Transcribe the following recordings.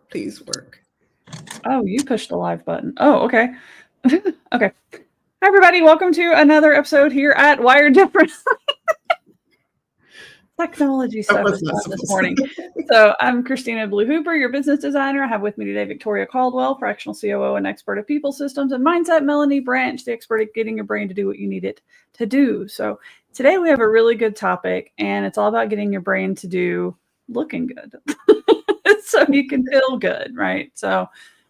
Please work. Oh, you pushed the live button. Oh, okay. Okay. Hi, everybody. Welcome to another episode here at Wired Different. Technology stuff is fun this morning. So I'm Christina Blue Hooper, your business designer. I have with me today Victoria Caldwell, fractional COO and expert of people systems and mindset. Melanie Branch, the expert at getting your brain to do what you need it to do. So today we have a really good topic, and it's all about getting your brain to do looking good. So you can feel good, right? So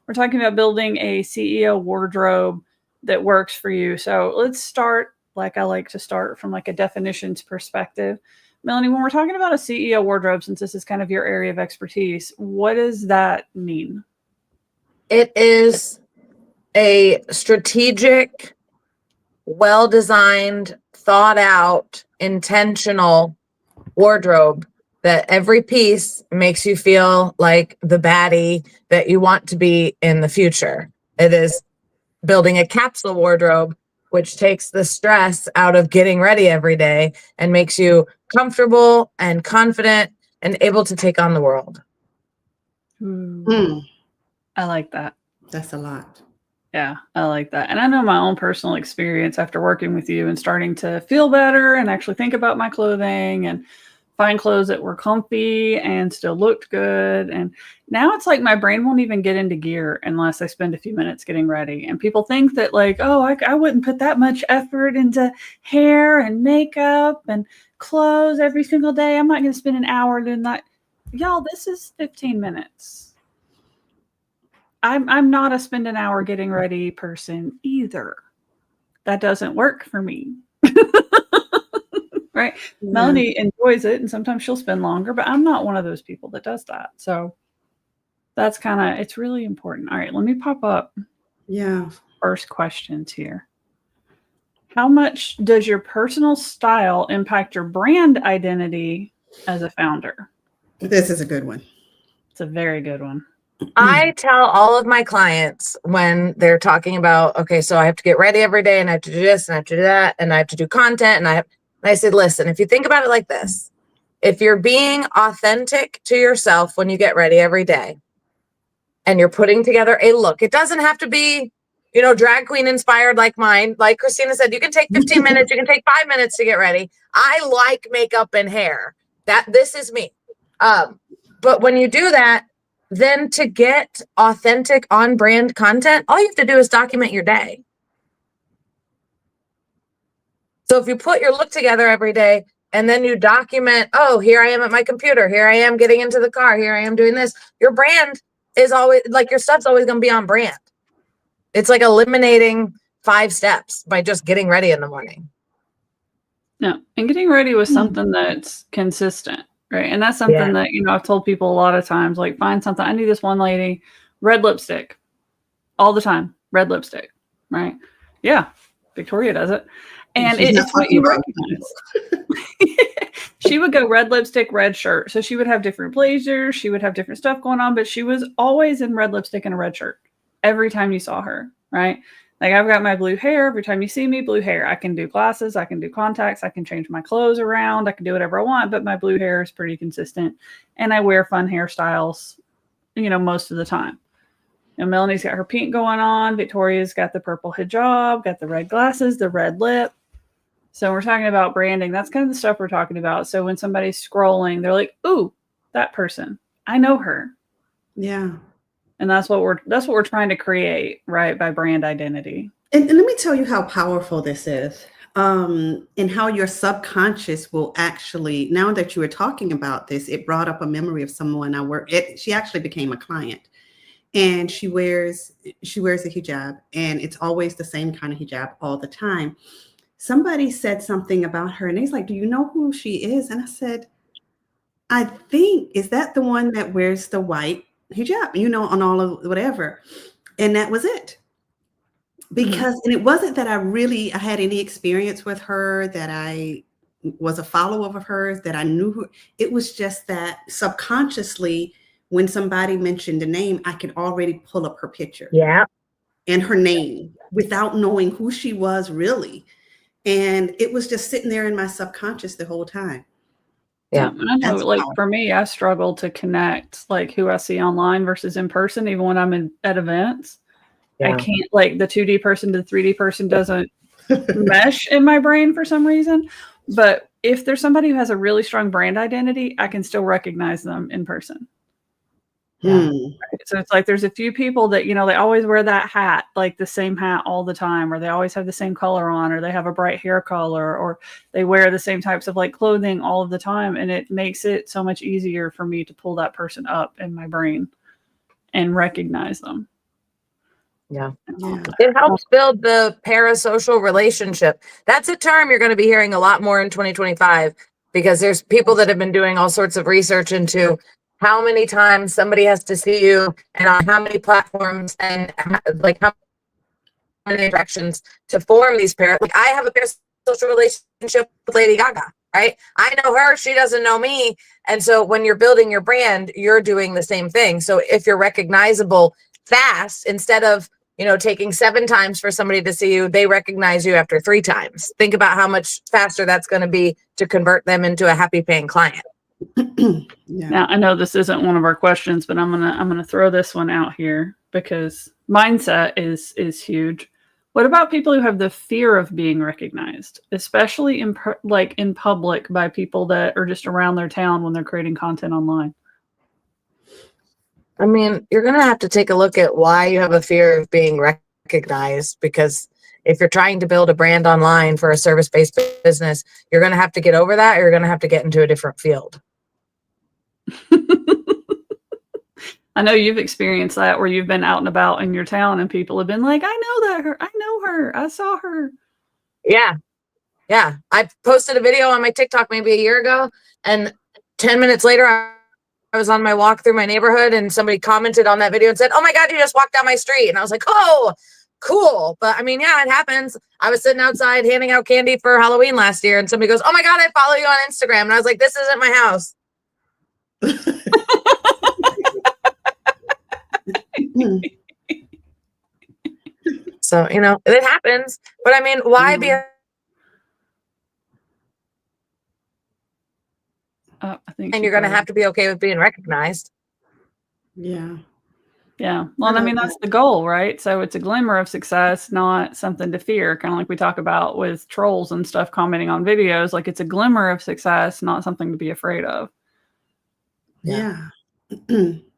we're talking about building a CEO wardrobe that works for you. So let's start, like I like to start, from like a definitions perspective. Melanie, when we're talking about a CEO wardrobe, since this is kind of your area of expertise, what does that mean? It is a strategic, well-designed, thought out, intentional wardrobe that every piece makes you feel like the baddie that you want to be in the future. It is building a capsule wardrobe, which takes the stress out of getting ready every day and makes you comfortable and confident and able to take on the world. I like that. That's a lot. Yeah, I like that. And I know my own personal experience after working with you and starting to feel better and actually think about my clothing and find clothes that were comfy and still looked good. And now it's like my brain won't even get into gear unless I spend a few minutes getting ready. And people think that like, oh, I wouldn't put that much effort into hair and makeup and clothes every single day. I'm not going to spend an hour doing that. Y'all, this is 15 minutes. I'm not a spend an hour getting ready person either. That doesn't work for me. Right? Yeah. Melanie enjoys it, and sometimes she'll spend longer, but I'm not one of those people that does that. So that's kind of, it's really important. All right, let me pop up. Yeah. First questions here. How much does your personal style impact your brand identity as a founder? This is a good one. It's a very good one. I tell all of my clients when they're talking about, okay, so I have to get ready every day and I have to do this and I have to do that and I have to do content. And I said, listen, if you think about it like this, if you're being authentic to yourself when you get ready every day and you're putting together a look, it doesn't have to be, drag queen inspired like mine. Like Christina said, you can take 15 minutes, you can take 5 minutes to get ready. I like makeup and hair. This is me. But when you do that, then to get authentic on-brand content, all you have to do is document your day. So if you put your look together every day and then you document, oh, here I am at my computer, here I am getting into the car, here I am doing this, your brand is always, like, your stuff's always going to be on brand. It's like eliminating 5 steps by just getting ready in the morning. No, and getting ready with something that's consistent. Right. And that's something that, I've told people a lot of times, like, find something. I knew this one lady, red lipstick all the time, red lipstick. Right. Yeah. Victoria does it. And it's what you recognize. She would go red lipstick, red shirt. So she would have different blazers. She would have different stuff going on, but she was always in red lipstick and a red shirt every time you saw her. Right. Like, I've got my blue hair. Every time you see me, blue hair. I can do glasses. I can do contacts. I can change my clothes around. I can do whatever I want, but my blue hair is pretty consistent. And I wear fun hairstyles, most of the time. And Melanie's got her pink going on. Victoria's got the purple hijab, got the red glasses, the red lip. So we're talking about branding. That's kind of the stuff we're talking about. So when somebody's scrolling, they're like, ooh, that person. I know her. Yeah. And that's what we're trying to create, right, by brand identity. And let me tell you how powerful this is, and how your subconscious will actually, now that you were talking about this, it brought up a memory of someone I work. She actually became a client, and she wears a hijab, and it's always the same kind of hijab all the time. Somebody said something about her, and he's like, "Do you know who she is?" And I said, "I think, is that the one that wears the white hijab, on all of whatever?" And that was it. Because, and it wasn't that I had any experience with her, that I was a follower of hers, that I knew her. It was just that subconsciously, when somebody mentioned a name, I could already pull up her picture. Yeah. And her name without knowing who she was really. And it was just sitting there in my subconscious the whole time. Yeah. I know, That's like powerful. for me, I struggle to connect like who I see online versus in person, even when I'm at events. I Yeah. can't, like, the 2D person to the 3D person doesn't mesh in my brain for some reason. But if there's somebody who has a really strong brand identity, I can still recognize them in person. Yeah. So it's like there's a few people that, you know, they always wear that hat, like the same hat all the time, or they always have the same color on, or they have a bright hair color, or they wear the same types of like clothing all of the time. And it makes it so much easier for me to pull that person up in my brain and recognize them. Yeah. Yeah. It helps build the parasocial relationship. That's a term you're going to be hearing a lot more in 2025 because there's people that have been doing all sorts of research into how many times somebody has to see you and on how many platforms and like how many interactions to form these like I have a parasocial relationship with Lady Gaga, right? I know her, she doesn't know me. And so when you're building your brand, you're doing the same thing. So if you're recognizable fast, instead of, you know, taking 7 times for somebody to see you, they recognize you after 3 times. Think about how much faster that's going to be to convert them into a happy paying client. Yeah. Now I know this isn't one of our questions, but I'm gonna throw this one out here because mindset is huge. What about people who have the fear of being recognized, especially in public by people that are just around their town when they're creating content online? I mean, you're going to have to take a look at why you have a fear of being recognized, because if you're trying to build a brand online for a service-based business, you're going to have to get over that, or you're going to have to get into a different field. I know you've experienced that where you've been out and about in your town and people have been like, I know her, I saw her. Yeah. Yeah. I posted a video on my TikTok maybe a year ago, and 10 minutes later, I was on my walk through my neighborhood and somebody commented on that video and said, "Oh my God, you just walked down my street." And I was like, "Oh, cool." But I mean, yeah, it happens. I was sitting outside handing out candy for Halloween last year and somebody goes, "Oh my God, I follow you on Instagram." And I was like, "This isn't my house." So, you know, it happens. But I mean, why be I think and you're going to have to be okay with being recognized. Yeah. Yeah. Well, I mean, that's the goal, right? So it's a glimmer of success, not something to fear. Kind of like we talk about with trolls and stuff commenting on videos. Like it's a glimmer of success, not something to be afraid of. Yeah.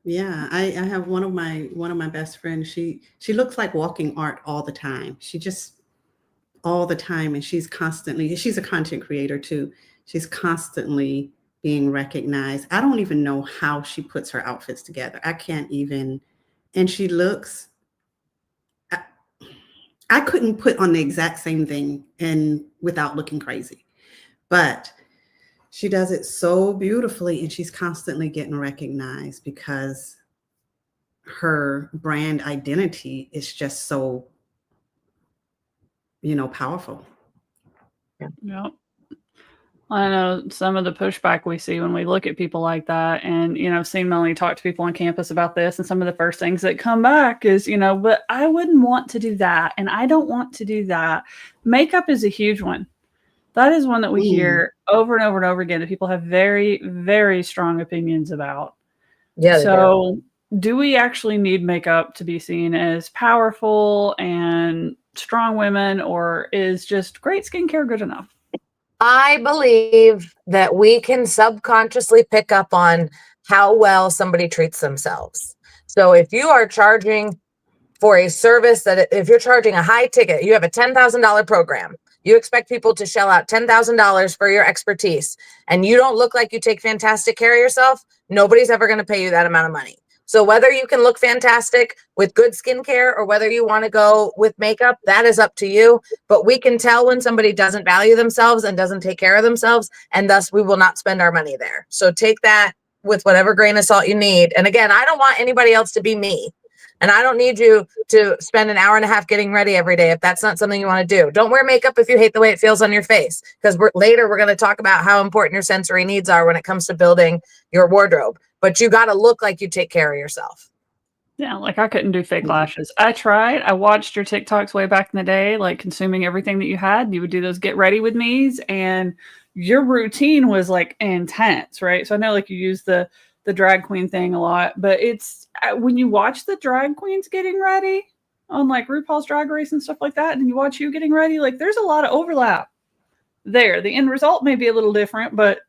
Yeah. I have one of my best friends. She looks like walking art all the time. She just all the time. And she's a content creator too. She's constantly being recognized. I don't even know how she puts her outfits together. I can't even, and she looks, I couldn't put on the exact same thing and without looking crazy, but she does it so beautifully and she's constantly getting recognized because her brand identity is just so, powerful. Yeah. I know some of the pushback we see when we look at people like that. And, I've seen Melanie talk to people on campus about this. And some of the first things that come back is, but I wouldn't want to do that. And I don't want to do that. Makeup is a huge one. That is one that we hear over and over and over again that people have very, very strong opinions about. Yeah. So do we actually need makeup to be seen as powerful and strong women, or is just great skincare good enough? I believe that we can subconsciously pick up on how well somebody treats themselves. So if you are charging for a service if you're charging a high ticket, you have a $10,000 program, you expect people to shell out $10,000 for your expertise, and you don't look like you take fantastic care of yourself, nobody's ever going to pay you that amount of money. So whether you can look fantastic with good skincare or whether you want to go with makeup, that is up to you. But we can tell when somebody doesn't value themselves and doesn't take care of themselves, and thus we will not spend our money there. So take that with whatever grain of salt you need. And again, I don't want anybody else to be me. And I don't need you to spend an hour and a half getting ready every day if that's not something you want to do. Don't wear makeup if you hate the way it feels on your face, because later we're going to talk about how important your sensory needs are when it comes to building your wardrobe. But you got to look like you take care of yourself. Yeah, like I couldn't do fake lashes. I tried. I watched your TikToks way back in the day, like consuming everything that you had. You would do those get ready with me's, and your routine was like intense, right? So I know like you use the drag queen thing a lot, but it's when you watch the drag queens getting ready on like RuPaul's Drag Race and stuff like that, and you watch you getting ready, like there's a lot of overlap there. The end result may be a little different, but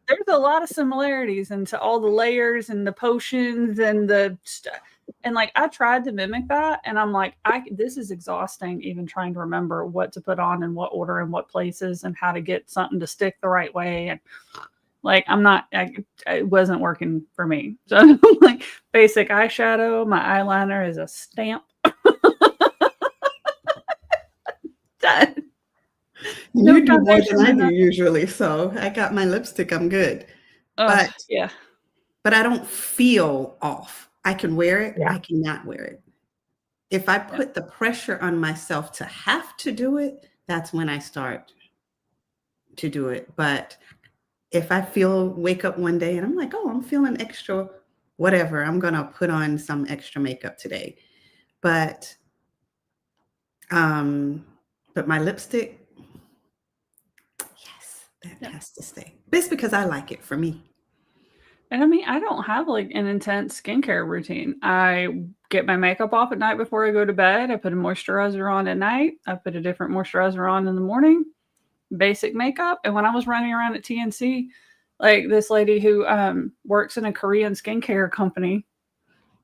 there's a lot of similarities into all the layers and the potions and the stuff. And like I tried to mimic that, and I'm like, this is exhausting even trying to remember what to put on in what order and what places and how to get something to stick the right way. And like it wasn't working for me. So I'm like basic eyeshadow, my eyeliner is a stamp. Done. You do more than I do usually, so I got my lipstick. I'm good. But yeah, but I don't feel off. I can wear it. Yeah. I cannot wear it. If I put the pressure on myself to have to do it, that's when I start to do it. But if I wake up one day and I'm like, oh, I'm feeling extra, whatever, I'm gonna put on some extra makeup today. But my lipstick. That has to stay. But it's because I like it for me. And I mean, I don't have like an intense skincare routine. I get my makeup off at night before I go to bed. I put a moisturizer on at night. I put a different moisturizer on in the morning. Basic makeup. And when I was running around at TNC, like this lady who works in a Korean skincare company,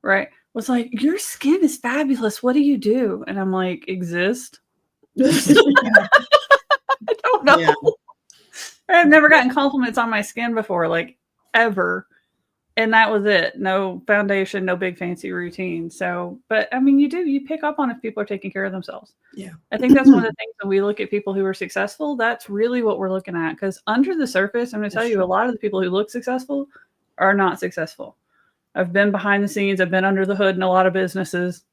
right, was like, your skin is fabulous. What do you do? And I'm like, exist. I don't know. Yeah. I've never gotten compliments on my skin before, like ever. And that was it. No foundation, no big fancy routine. So, but I mean, you pick up on if people are taking care of themselves. Yeah. I think that's one of the things when we look at people who are successful, that's really what we're looking at. Because under the surface, I'm going to tell you, a lot of the people who look successful are not successful. I've been behind the scenes. I've been under the hood in a lot of businesses.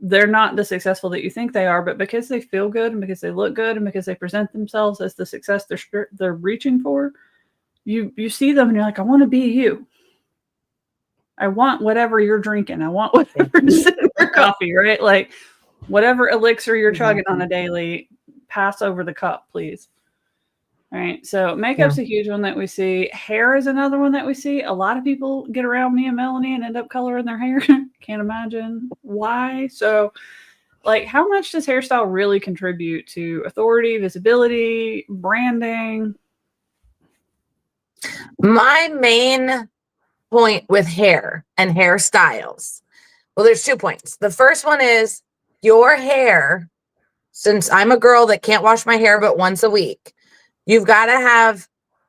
They're not the successful that you think they are, but because they feel good and because they look good and because they present themselves as the success they're reaching for, you see them and you're like, I want to be you. I want whatever you're drinking. I want whatever's in your coffee, right? Like whatever elixir you're chugging on a daily, pass over the cup, please. All right. So makeup's a huge one that we see. Hair is another one that we see. A lot of people get around me and Melanie and end up coloring their hair. Can't imagine why. So like how much does hairstyle really contribute to authority, visibility, branding? My main point with hair and hairstyles. Well, there's 2 points. The first one is your hair, since I'm a girl that can't wash my hair but once a week, you've got to have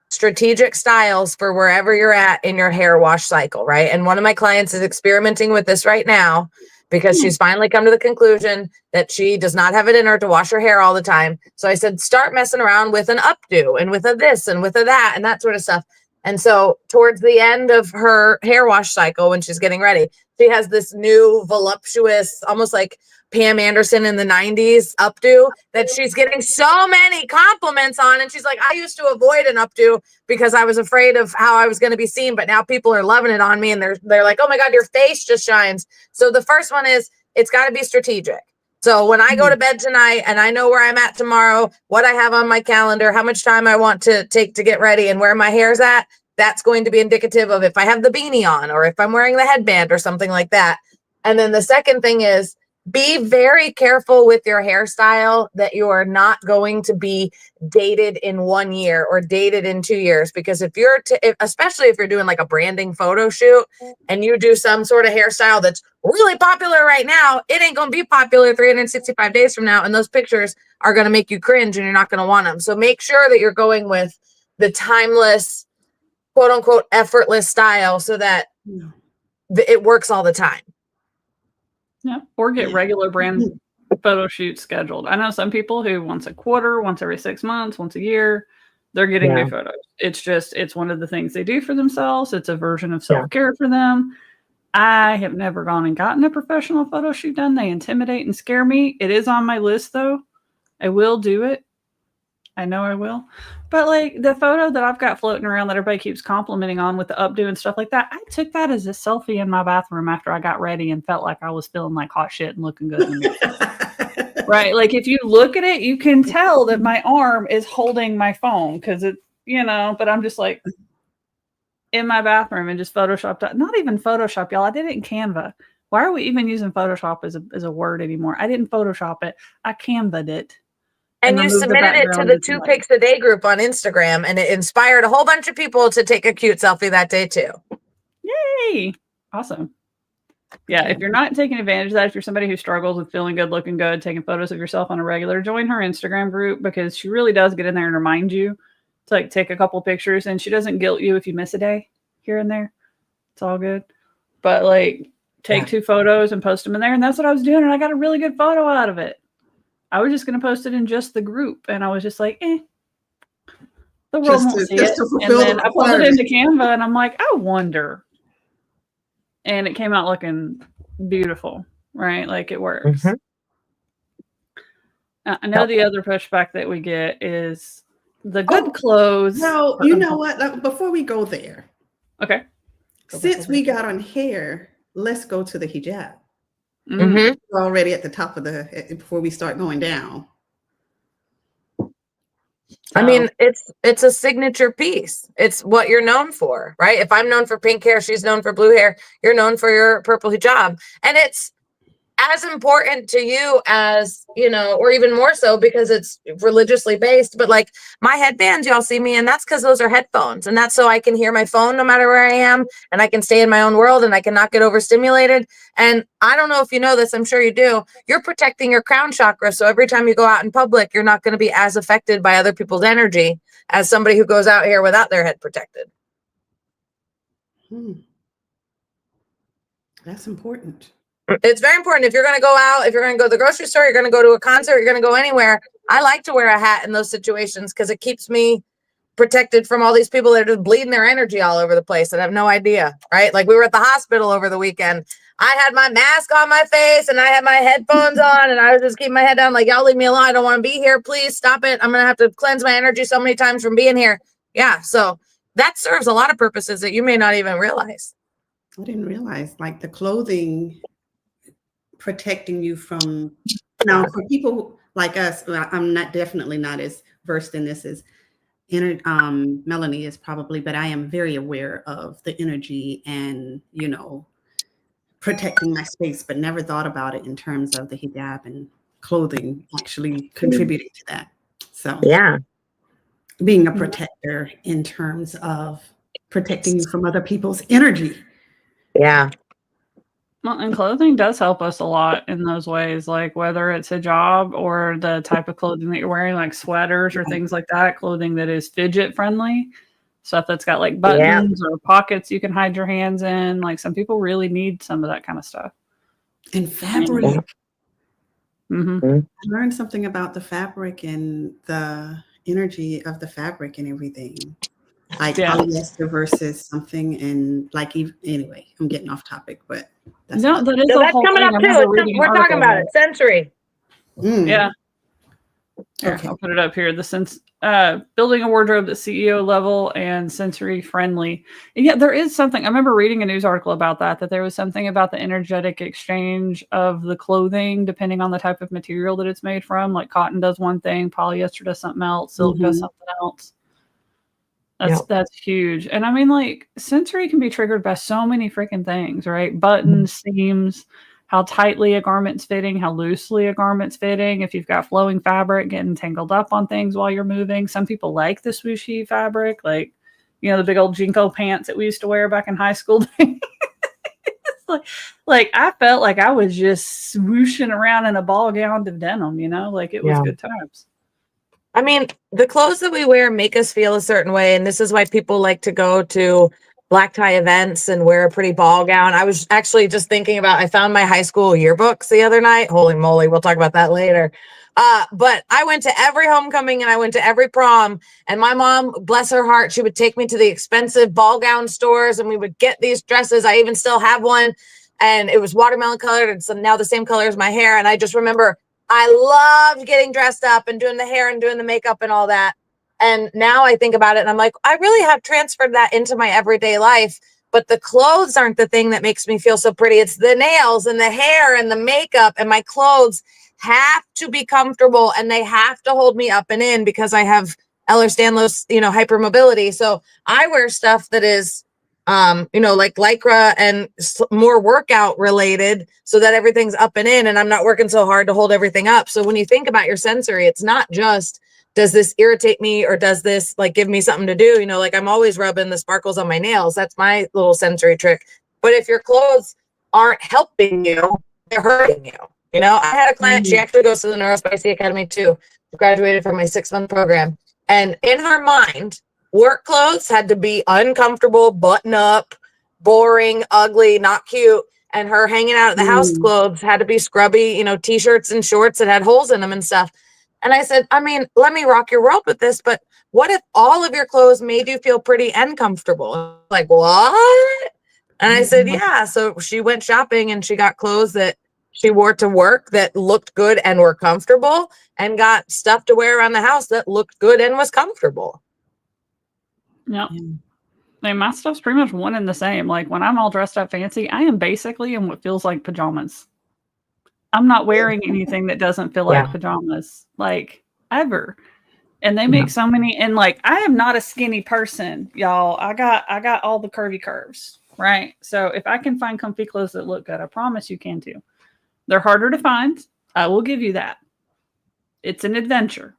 strategic styles for wherever you're at in your hair wash cycle, right? And one of my clients is experimenting with this right now because she's finally come to the conclusion that she does not have it in her to wash her hair all the time. So I said, start messing around with an updo and with a this and with a that and that sort of stuff. And so towards the end of her hair wash cycle, when she's getting ready, she has this new voluptuous, almost like Pam Anderson in the 90s updo that she's getting so many compliments on. And she's like, I used to avoid an updo because I was afraid of how I was going to be seen. But now people are loving it on me. And they're like, oh my God, your face just shines. So the first one is it's got to be strategic. So when I go to bed tonight and I know where I'm at tomorrow, what I have on my calendar, how much time I want to take to get ready and where my hair's at, that's going to be indicative of if I have the beanie on or if I'm wearing the headband or something like that. And then the second thing is be very careful with your hairstyle that you are not going to be dated in 1 year or dated in 2 years. Because if you're, especially if you're doing like a branding photo shoot and you do some sort of hairstyle that's really popular right now, it ain't going to be popular 365 days from now. And those pictures are going to make you cringe and you're not going to want them. So make sure that you're going with the timeless, quote unquote, effortless style so that it works all the time. Yeah. Or get regular brand photo shoots scheduled. I know some people who once a quarter, once every 6 months, once a year, they're getting new photos. It's one of the things they do for themselves. It's a version of self-care for them. I have never gone and gotten a professional photo shoot done. They intimidate and scare me. It is on my list though. I will do it. I know I will. But like the photo that I've got floating around that everybody keeps complimenting on with the updo and stuff like that, I took that as a selfie in my bathroom after I got ready and felt like I was feeling like hot shit and looking good in the mirror. Right? Like if you look at it, you can tell that my arm is holding my phone because it, but I'm just like in my bathroom and just photoshopped. Not even Photoshop, y'all. I did it in Canva. Why are we even using Photoshop as a word anymore? I didn't Photoshop it. I Canva'd it. And you submitted it to the 2 pics a day group on Instagram, and it inspired a whole bunch of people to take a cute selfie that day too. Yay! Awesome. Yeah, if you're not taking advantage of that, if you're somebody who struggles with feeling good, looking good, taking photos of yourself on a regular, join her Instagram group because she really does get in there and remind you to like take a couple pictures, and she doesn't guilt you if you miss a day here and there. It's all good. But like take 2 photos and post them in there, and that's what I was doing, and I got a really good photo out of it. I was just going to post it in just the group, and I was just like, the world won't see it. And then I pulled it into Canva, and I'm like, I wonder. And it came out looking beautiful, right? Like it works. I know the other pushback that we get is the good clothes. No, you know what? Before we go there. Okay. Since we got on hair, let's go to the hijab. Mm-hmm. We're already at the top of before we start going down. I mean, it's a signature piece. It's what you're known for, right? If I'm known for pink hair, she's known for blue hair, you're known for your purple hijab. And it's as important to you as, or even more so because it's religiously based. But like my headbands, y'all see me, and that's because those are headphones. And that's so I can hear my phone no matter where I am, and I can stay in my own world, and I can not get overstimulated. And I don't know if you know this, I'm sure you do. You're protecting your crown chakra. So every time you go out in public, you're not going to be as affected by other people's energy as somebody who goes out here without their head protected. That's important. It's very important. If you're going to go out, if you're going to go to the grocery store, you're going to go to a concert, you're going to go anywhere. I like to wear a hat in those situations because it keeps me protected from all these people that are just bleeding their energy all over the place and have no idea, right? Like we were at the hospital over the weekend. I had my mask on my face and I had my headphones on and I was just keeping my head down like, y'all leave me alone. I don't want to be here. Please stop it. I'm going to have to cleanse my energy so many times from being here. Yeah. So that serves a lot of purposes that you may not even realize. I didn't realize like the clothing protecting you from now for people like us. I'm definitely not as versed in this as Melanie is probably, but I am very aware of the energy and protecting my space, but never thought about it in terms of the hijab and clothing actually contributing to that. So yeah, being a protector in terms of protecting you from other people's energy. Yeah. Well, and clothing does help us a lot in those ways, like whether it's a job or the type of clothing that you're wearing, like sweaters or things like that, clothing that is fidget friendly, stuff that's got like buttons or pockets you can hide your hands in. Like some people really need some of that kind of stuff. And fabric. Mm-hmm. I learned something about the fabric and the energy of the fabric and everything. Like polyester versus something, and like anyway, I'm getting off topic, but that's coming up too. We're talking about it. Sensory. Yeah. Here, okay. I'll put it up here. Building a wardrobe that's CEO level and sensory friendly. And yeah, there is something. I remember reading a news article about that there was something about the energetic exchange of the clothing depending on the type of material that it's made from. Like cotton does one thing, polyester does something else, silk does something else. That's huge. And I mean, like, sensory can be triggered by so many freaking things, right? Buttons, seams, how tightly a garment's fitting, how loosely a garment's fitting. If you've got flowing fabric, getting tangled up on things while you're moving. Some people like the swooshy fabric, like, the big old Jinko pants that we used to wear back in high school. like I felt like I was just swooshing around in a ball gown of denim, like it was good times. I mean, the clothes that we wear make us feel a certain way. And this is why people like to go to black tie events and wear a pretty ball gown. I was actually just thinking about, I found my high school yearbooks the other night. Holy moly. We'll talk about that later. But I went to every homecoming and I went to every prom, and my mom, bless her heart, she would take me to the expensive ball gown stores and we would get these dresses. I even still have one, and it was watermelon colored. And so now the same color as my hair. And I just remember I loved getting dressed up and doing the hair and doing the makeup and all that. And now I think about it and I'm like, I really have transferred that into my everyday life. But the clothes aren't the thing that makes me feel so pretty. It's the nails and the hair and the makeup, and my clothes have to be comfortable and they have to hold me up and in because I have Ehlers-Danlos, hypermobility. So I wear stuff that is, like Lycra and more workout related so that everything's up and in and I'm not working so hard to hold everything up. So when you think about your sensory, it's not just, does this irritate me or does this like give me something to do? Like I'm always rubbing the sparkles on my nails. That's my little sensory trick. But if your clothes aren't helping you, they're hurting you. I had a client, she actually goes to the Neuro-Spicy Academy too. She graduated from my 6-month program. And in her mind, work clothes had to be uncomfortable, button up, boring, ugly, not cute. And her hanging out at the house clothes had to be scrubby, t-shirts and shorts that had holes in them and stuff. And I said, let me rock your world with this, but what if all of your clothes made you feel pretty and comfortable? Like, what? And I said, yeah. So she went shopping and she got clothes that she wore to work that looked good and were comfortable, and got stuff to wear around the house that looked good and was comfortable. Yep. My stuff's pretty much one and the same. Like when I'm all dressed up fancy, I am basically in what feels like pajamas. I'm not wearing anything that doesn't feel like pajamas, like ever. And they make so many, and like, I am not a skinny person, y'all. I got all the curvy curves, right? So if I can find comfy clothes that look good, I promise you can too. They're harder to find. I will give you that. It's an adventure.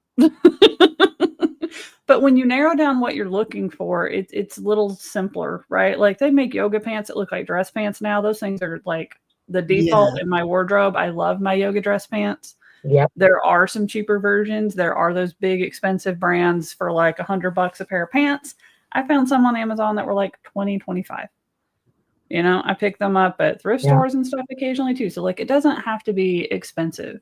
But when you narrow down what you're looking for, it's a little simpler, right? Like they make yoga pants that look like dress pants now. Those things are like the default in my wardrobe. I love my yoga dress pants. Yep. There are some cheaper versions. There are those big expensive brands for like $100 a pair of pants. I found some on Amazon that were like $20, $25. I pick them up at thrift stores and stuff occasionally too. So like, it doesn't have to be expensive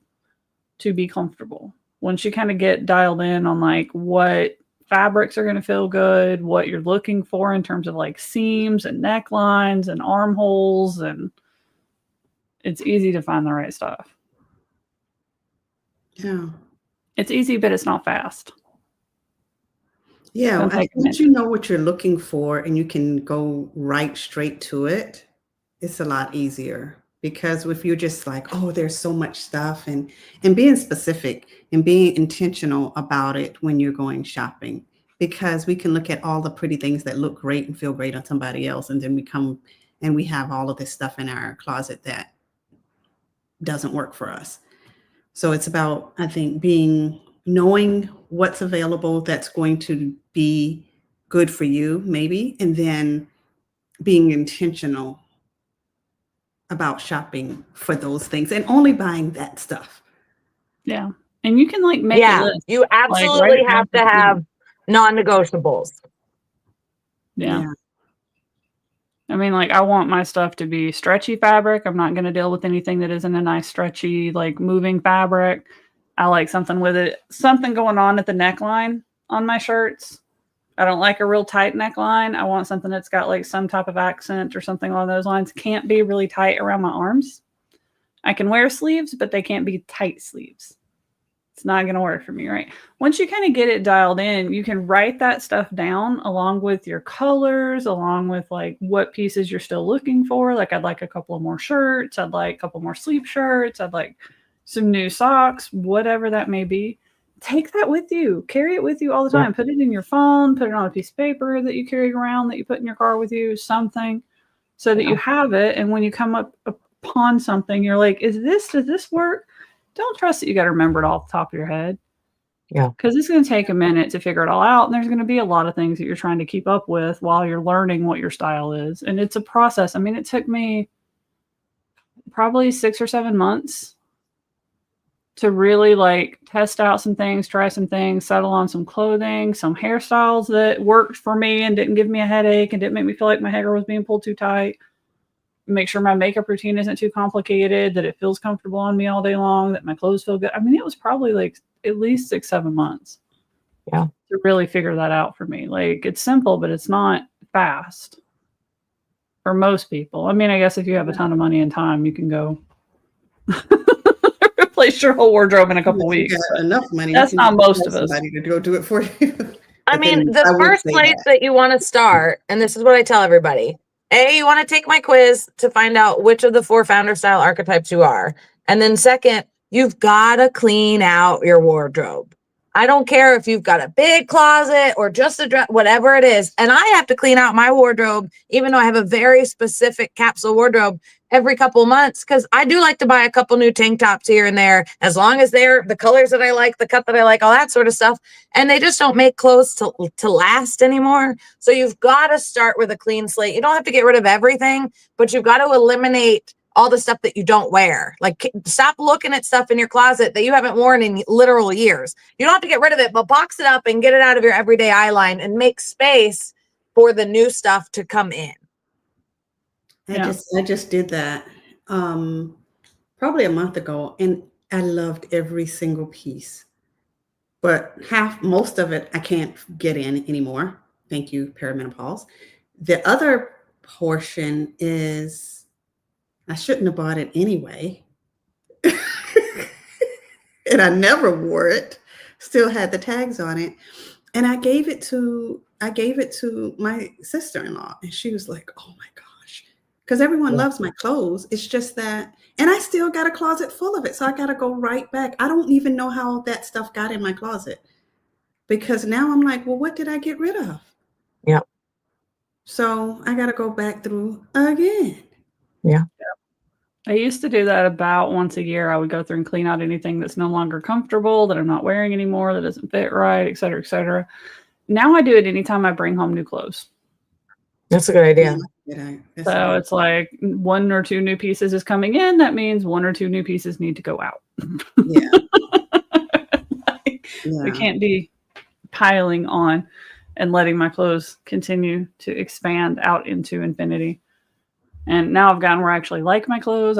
to be comfortable. Once you kind of get dialed in on like what fabrics are going to feel good, what you're looking for in terms of like seams and necklines and armholes, and it's easy to find the right stuff. Yeah. It's easy, but it's not fast. Yeah, I think once you know what you're looking for and you can go right straight to it, it's a lot easier. Because if you're just like, oh, there's so much stuff, and being specific and being intentional about it when you're going shopping, because we can look at all the pretty things that look great and feel great on somebody else, and then we come and we have all of this stuff in our closet that doesn't work for us. So it's about, I think, knowing what's available that's going to be good for you, maybe, and then being intentional about shopping for those things and only buying that stuff. Yeah. And you can like make a list. You absolutely have to have non-negotiables. Yeah. I mean, like, I want my stuff to be stretchy fabric. I'm not going to deal with anything that isn't a nice stretchy, like moving fabric. I like something with it, something going on at the neckline on my shirts. I don't like a real tight neckline. I want something that's got like some type of accent or something along those lines. Can't be really tight around my arms. I can wear sleeves, but they can't be tight sleeves. It's not going to work for me, right? Once you kind of get it dialed in, you can write that stuff down along with your colors, along with like what pieces you're still looking for. Like I'd like a couple of more shirts. I'd like a couple more sleeve shirts. I'd like some new socks, whatever that may be. Take that with you. Carry it with you all the time. Put it in your phone. Put it on a piece of paper that you carry around, that you put in your car with you, something so that you have it. And when you come up upon something, you're like, does this work? Don't trust that you got to remember it off the top of your head. Yeah. Because it's going to take a minute to figure it all out. And there's going to be a lot of things that you're trying to keep up with while you're learning what your style is. And it's a process. I mean, it took me probably 6 or 7 months to really like test out some things, try some things, settle on some clothing, some hairstyles that worked for me and didn't give me a headache and didn't make me feel like my hair was being pulled too tight. Make sure my makeup routine isn't too complicated, that it feels comfortable on me all day long, that my clothes feel good. I mean, it was probably like at least 6-7 months to really figure that out for me. Like it's simple, but it's not fast for most people. I mean, I guess if you have a ton of money and time, you can go replace your whole wardrobe in a couple weeks. Enough money. That's not most of us. Somebody to go do it for you. I But mean, then the I would first say place that. that you want to start, and this is what I tell everybody. You want to take my quiz to find out which of the 4 founder style archetypes you are. And then second, you've got to clean out your wardrobe. I don't care if you've got a big closet or just a dress, whatever it is. And I have to clean out my wardrobe, even though I have a very specific capsule wardrobe every couple months, because I do like to buy a couple new tank tops here and there, as long as they're the colors that I like, the cut that I like, all that sort of stuff. And they just don't make clothes to last anymore. So you've got to start with a clean slate. You don't have to get rid of everything, but you've got to eliminate all the stuff that you don't wear. Like, stop looking at stuff in your closet that you haven't worn in literal years. You don't have to get rid of it, but box it up and get it out of your everyday eye line and make space for the new stuff to come in. I just did that probably a month ago, and I loved every single piece. But most of it I can't get in anymore. Thank you, perimenopause. The other portion is I shouldn't have bought it anyway. And I never wore it. Still had the tags on it. And I gave it to my sister-in-law, and she was like, "Oh my gosh." Because everyone loves my clothes. It's just that, and I still got a closet full of it. So I got to go right back. I don't even know how that stuff got in my closet, because now I'm like, well, what did I get rid of? Yeah. So I got to go back through again. Yeah. I used to do that about once a year. I would go through and clean out anything that's no longer comfortable, that I'm not wearing anymore, that doesn't fit right, et cetera, et cetera. Now I do it anytime I bring home new clothes. That's a good idea. So it's like 1 or 2 new pieces is coming in. That means 1 or 2 new pieces need to go out. Yeah. We can't be piling on and letting my clothes continue to expand out into infinity. And now I've gotten where I actually like my clothes.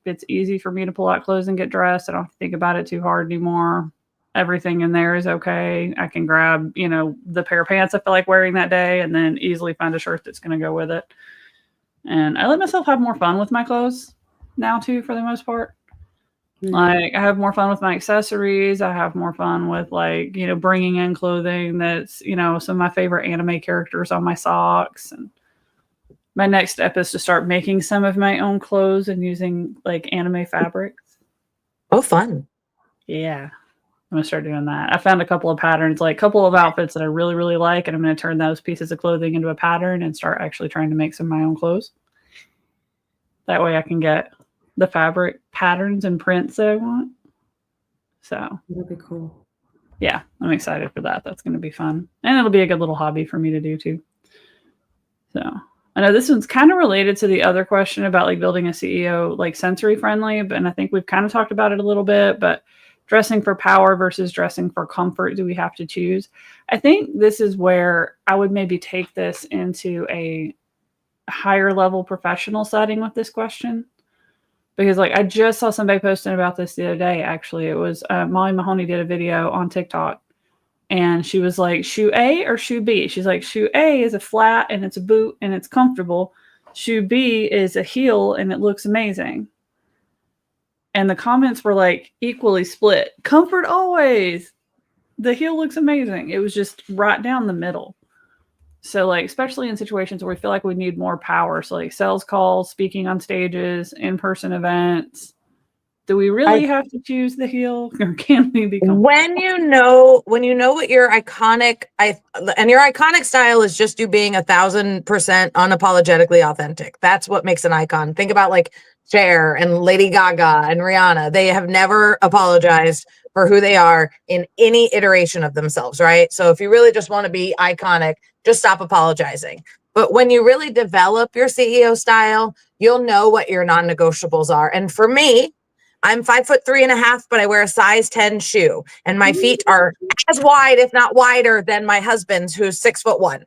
It's easy for me to pull out clothes and get dressed. I don't have to think about it too hard anymore. Everything in there is okay. I can grab, the pair of pants I feel like wearing that day, and then easily find a shirt that's going to go with it. And I let myself have more fun with my clothes now too, for the most part. Mm-hmm. Like, I have more fun with my accessories. I have more fun with bringing in clothing that's, some of my favorite anime characters on my socks. And my next step is to start making some of my own clothes and using anime fabrics. Oh, fun. Yeah. I'm going to start doing that. I found a couple of patterns, a couple of outfits that I really, really like, and I'm going to turn those pieces of clothing into a pattern and start actually trying to make some of my own clothes. That way I can get the fabric patterns and prints that I want. So that'd be cool. Yeah, I'm excited for that. That's going to be fun. And it'll be a good little hobby for me to do too. So I know this one's kind of related to the other question about building a CEO sensory friendly, and I think we've kind of talked about it a little bit, but dressing for power versus dressing for comfort, do we have to choose? I think this is where I would maybe take this into a higher level professional setting with this question. Because I just saw somebody posting about this the other day. Actually, it was Molly Mahoney did a video on TikTok, and she was like, shoe A or shoe B? She's like, shoe A is a flat and it's a boot and it's comfortable. Shoe B is a heel and it looks amazing. And the comments were equally split. Comfort always. The heel looks amazing. It was just right down the middle. So especially in situations where we feel like we need more power. So sales calls, speaking on stages, in-person events. Do we really have to choose the heel, or can we be comfortable? When you know what your iconic style is, just you being 1,000% unapologetically authentic. That's what makes an icon. Think about Cher and Lady Gaga and Rihanna. They have never apologized for who they are in any iteration of themselves, right? So if you really just want to be iconic, just stop apologizing. But when you really develop your CEO style, you'll know what your non-negotiables are. And for me, I'm 5'3.5", but I wear a size 10 shoe, and my feet are as wide, if not wider, than my husband's, who's 6'1".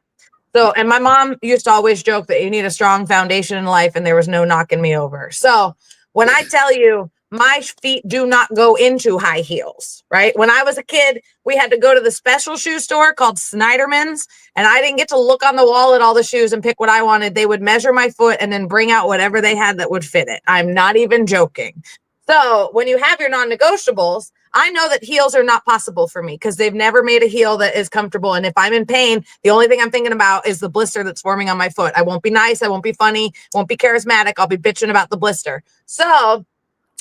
So, and my mom used to always joke that you need a strong foundation in life, and there was no knocking me over. So when I tell you my feet do not go into high heels, right? When I was a kid, we had to go to the special shoe store called Snyderman's, and I didn't get to look on the wall at all the shoes and pick what I wanted. They would measure my foot and then bring out whatever they had that would fit it. I'm not even joking. So when you have your non-negotiables, I know that heels are not possible for me because they've never made a heel that is comfortable. And if I'm in pain, the only thing I'm thinking about is the blister that's forming on my foot. I won't be nice. I won't be funny. Won't be charismatic. I'll be bitching about the blister. So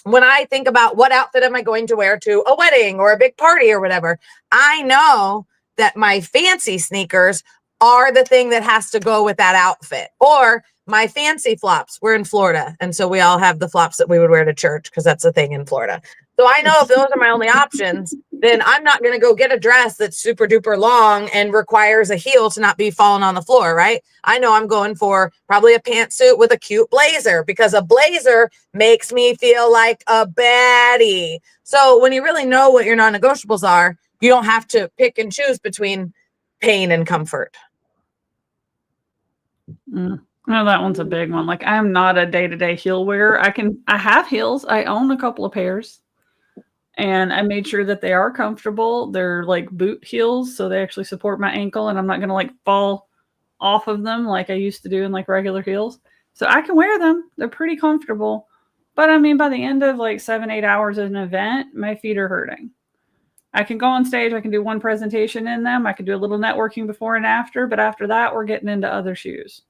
when I think about what outfit am I going to wear to a wedding or a big party or whatever, I know that my fancy sneakers are the thing that has to go with that outfit. Or my fancy flops. We're in Florida. And so we all have the flops that we would wear to church because that's the thing in Florida. So I know if those are my only options, then I'm not going to go get a dress that's super duper long and requires a heel to not be falling on the floor, right? I know I'm going for probably a pantsuit with a cute blazer because a blazer makes me feel like a baddie. So when you really know what your non-negotiables are, you don't have to pick and choose between pain and comfort. No, that one's a big one. Like I'm not a day-to-day heel wearer. I have heels. I own a couple of pairs. And I made sure that they are comfortable. They're like boot heels, so they actually support my ankle, and I'm not going to like fall off of them like I used to do in like regular heels. So I can wear them. They're pretty comfortable. But I mean, by the end of like 7-8 hours of an event, my feet are hurting. I can go on stage. I can do one presentation in them. I can do a little networking before and after. But after that, we're getting into other shoes.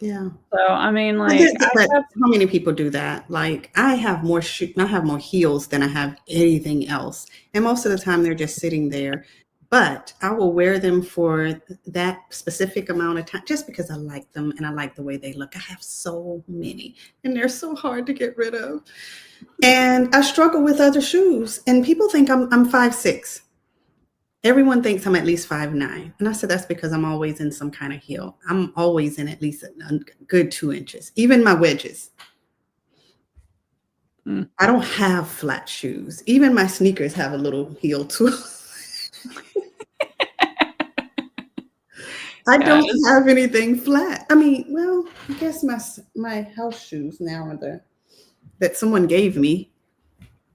Yeah. So I mean, like, how many people do that? Like, I have more heels than I have anything else, and most of the time they're just sitting there. But I will wear them for that specific amount of time just because I like them and I like the way they look. I have so many, and they're so hard to get rid of. And I struggle with other shoes, and people think I'm 5'6". Everyone thinks I'm at least 5'9". And I said, that's because I'm always in some kind of heel. I'm always in at least a good 2 inches, even my wedges. I don't have flat shoes. Even my sneakers have a little heel too. I don't have anything flat. I mean, well, I guess my house shoes now are that someone gave me.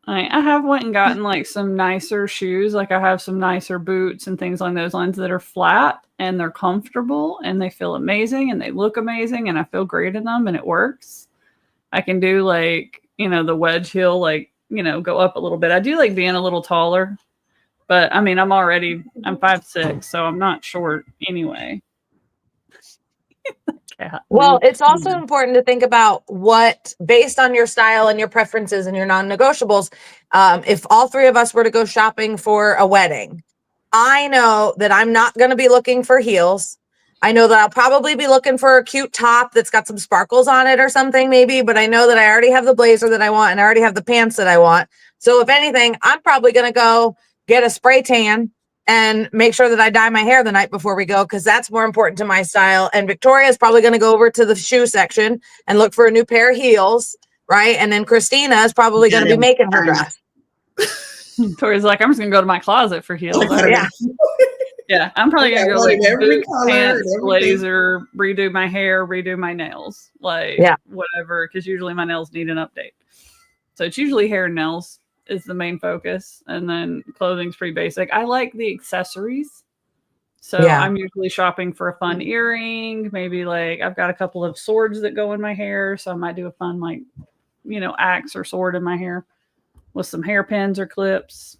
I have went and gotten like some nicer shoes. Like I have some nicer boots and things along those lines that are flat and they're comfortable and they feel amazing and they look amazing and I feel great in them and it works. I can do like, the wedge heel, like, go up a little bit. I do like being a little taller, but I mean, I'm 5'6", so I'm not short anyway. Well, it's also important to think about what, based on your style and your preferences and your non-negotiables, if all three of us were to go shopping for a wedding, I know that I'm not going to be looking for heels. I know that I'll probably be looking for a cute top that's got some sparkles on it or something maybe, but I know that I already have the blazer that I want and I already have the pants that I want. So if anything, I'm probably going to go get a spray tan and make sure that I dye my hair the night before we go, because that's more important to my style. And Victoria is probably going to go over to the shoe section and look for a new pair of heels, right? And then Christina is probably going to be making her dress. Victoria's like, I'm just going to go to my closet for heels. Yeah. Yeah, I'm probably going to go like boot, pants, blazer, redo my hair, redo my nails, like whatever, because usually my nails need an update. So it's usually hair and nails is the main focus, and then clothing's pretty basic. I like the accessories, so I'm usually shopping for a fun earring. Maybe like I've got a couple of swords that go in my hair, so I might do a fun like axe or sword in my hair with some hairpins or clips.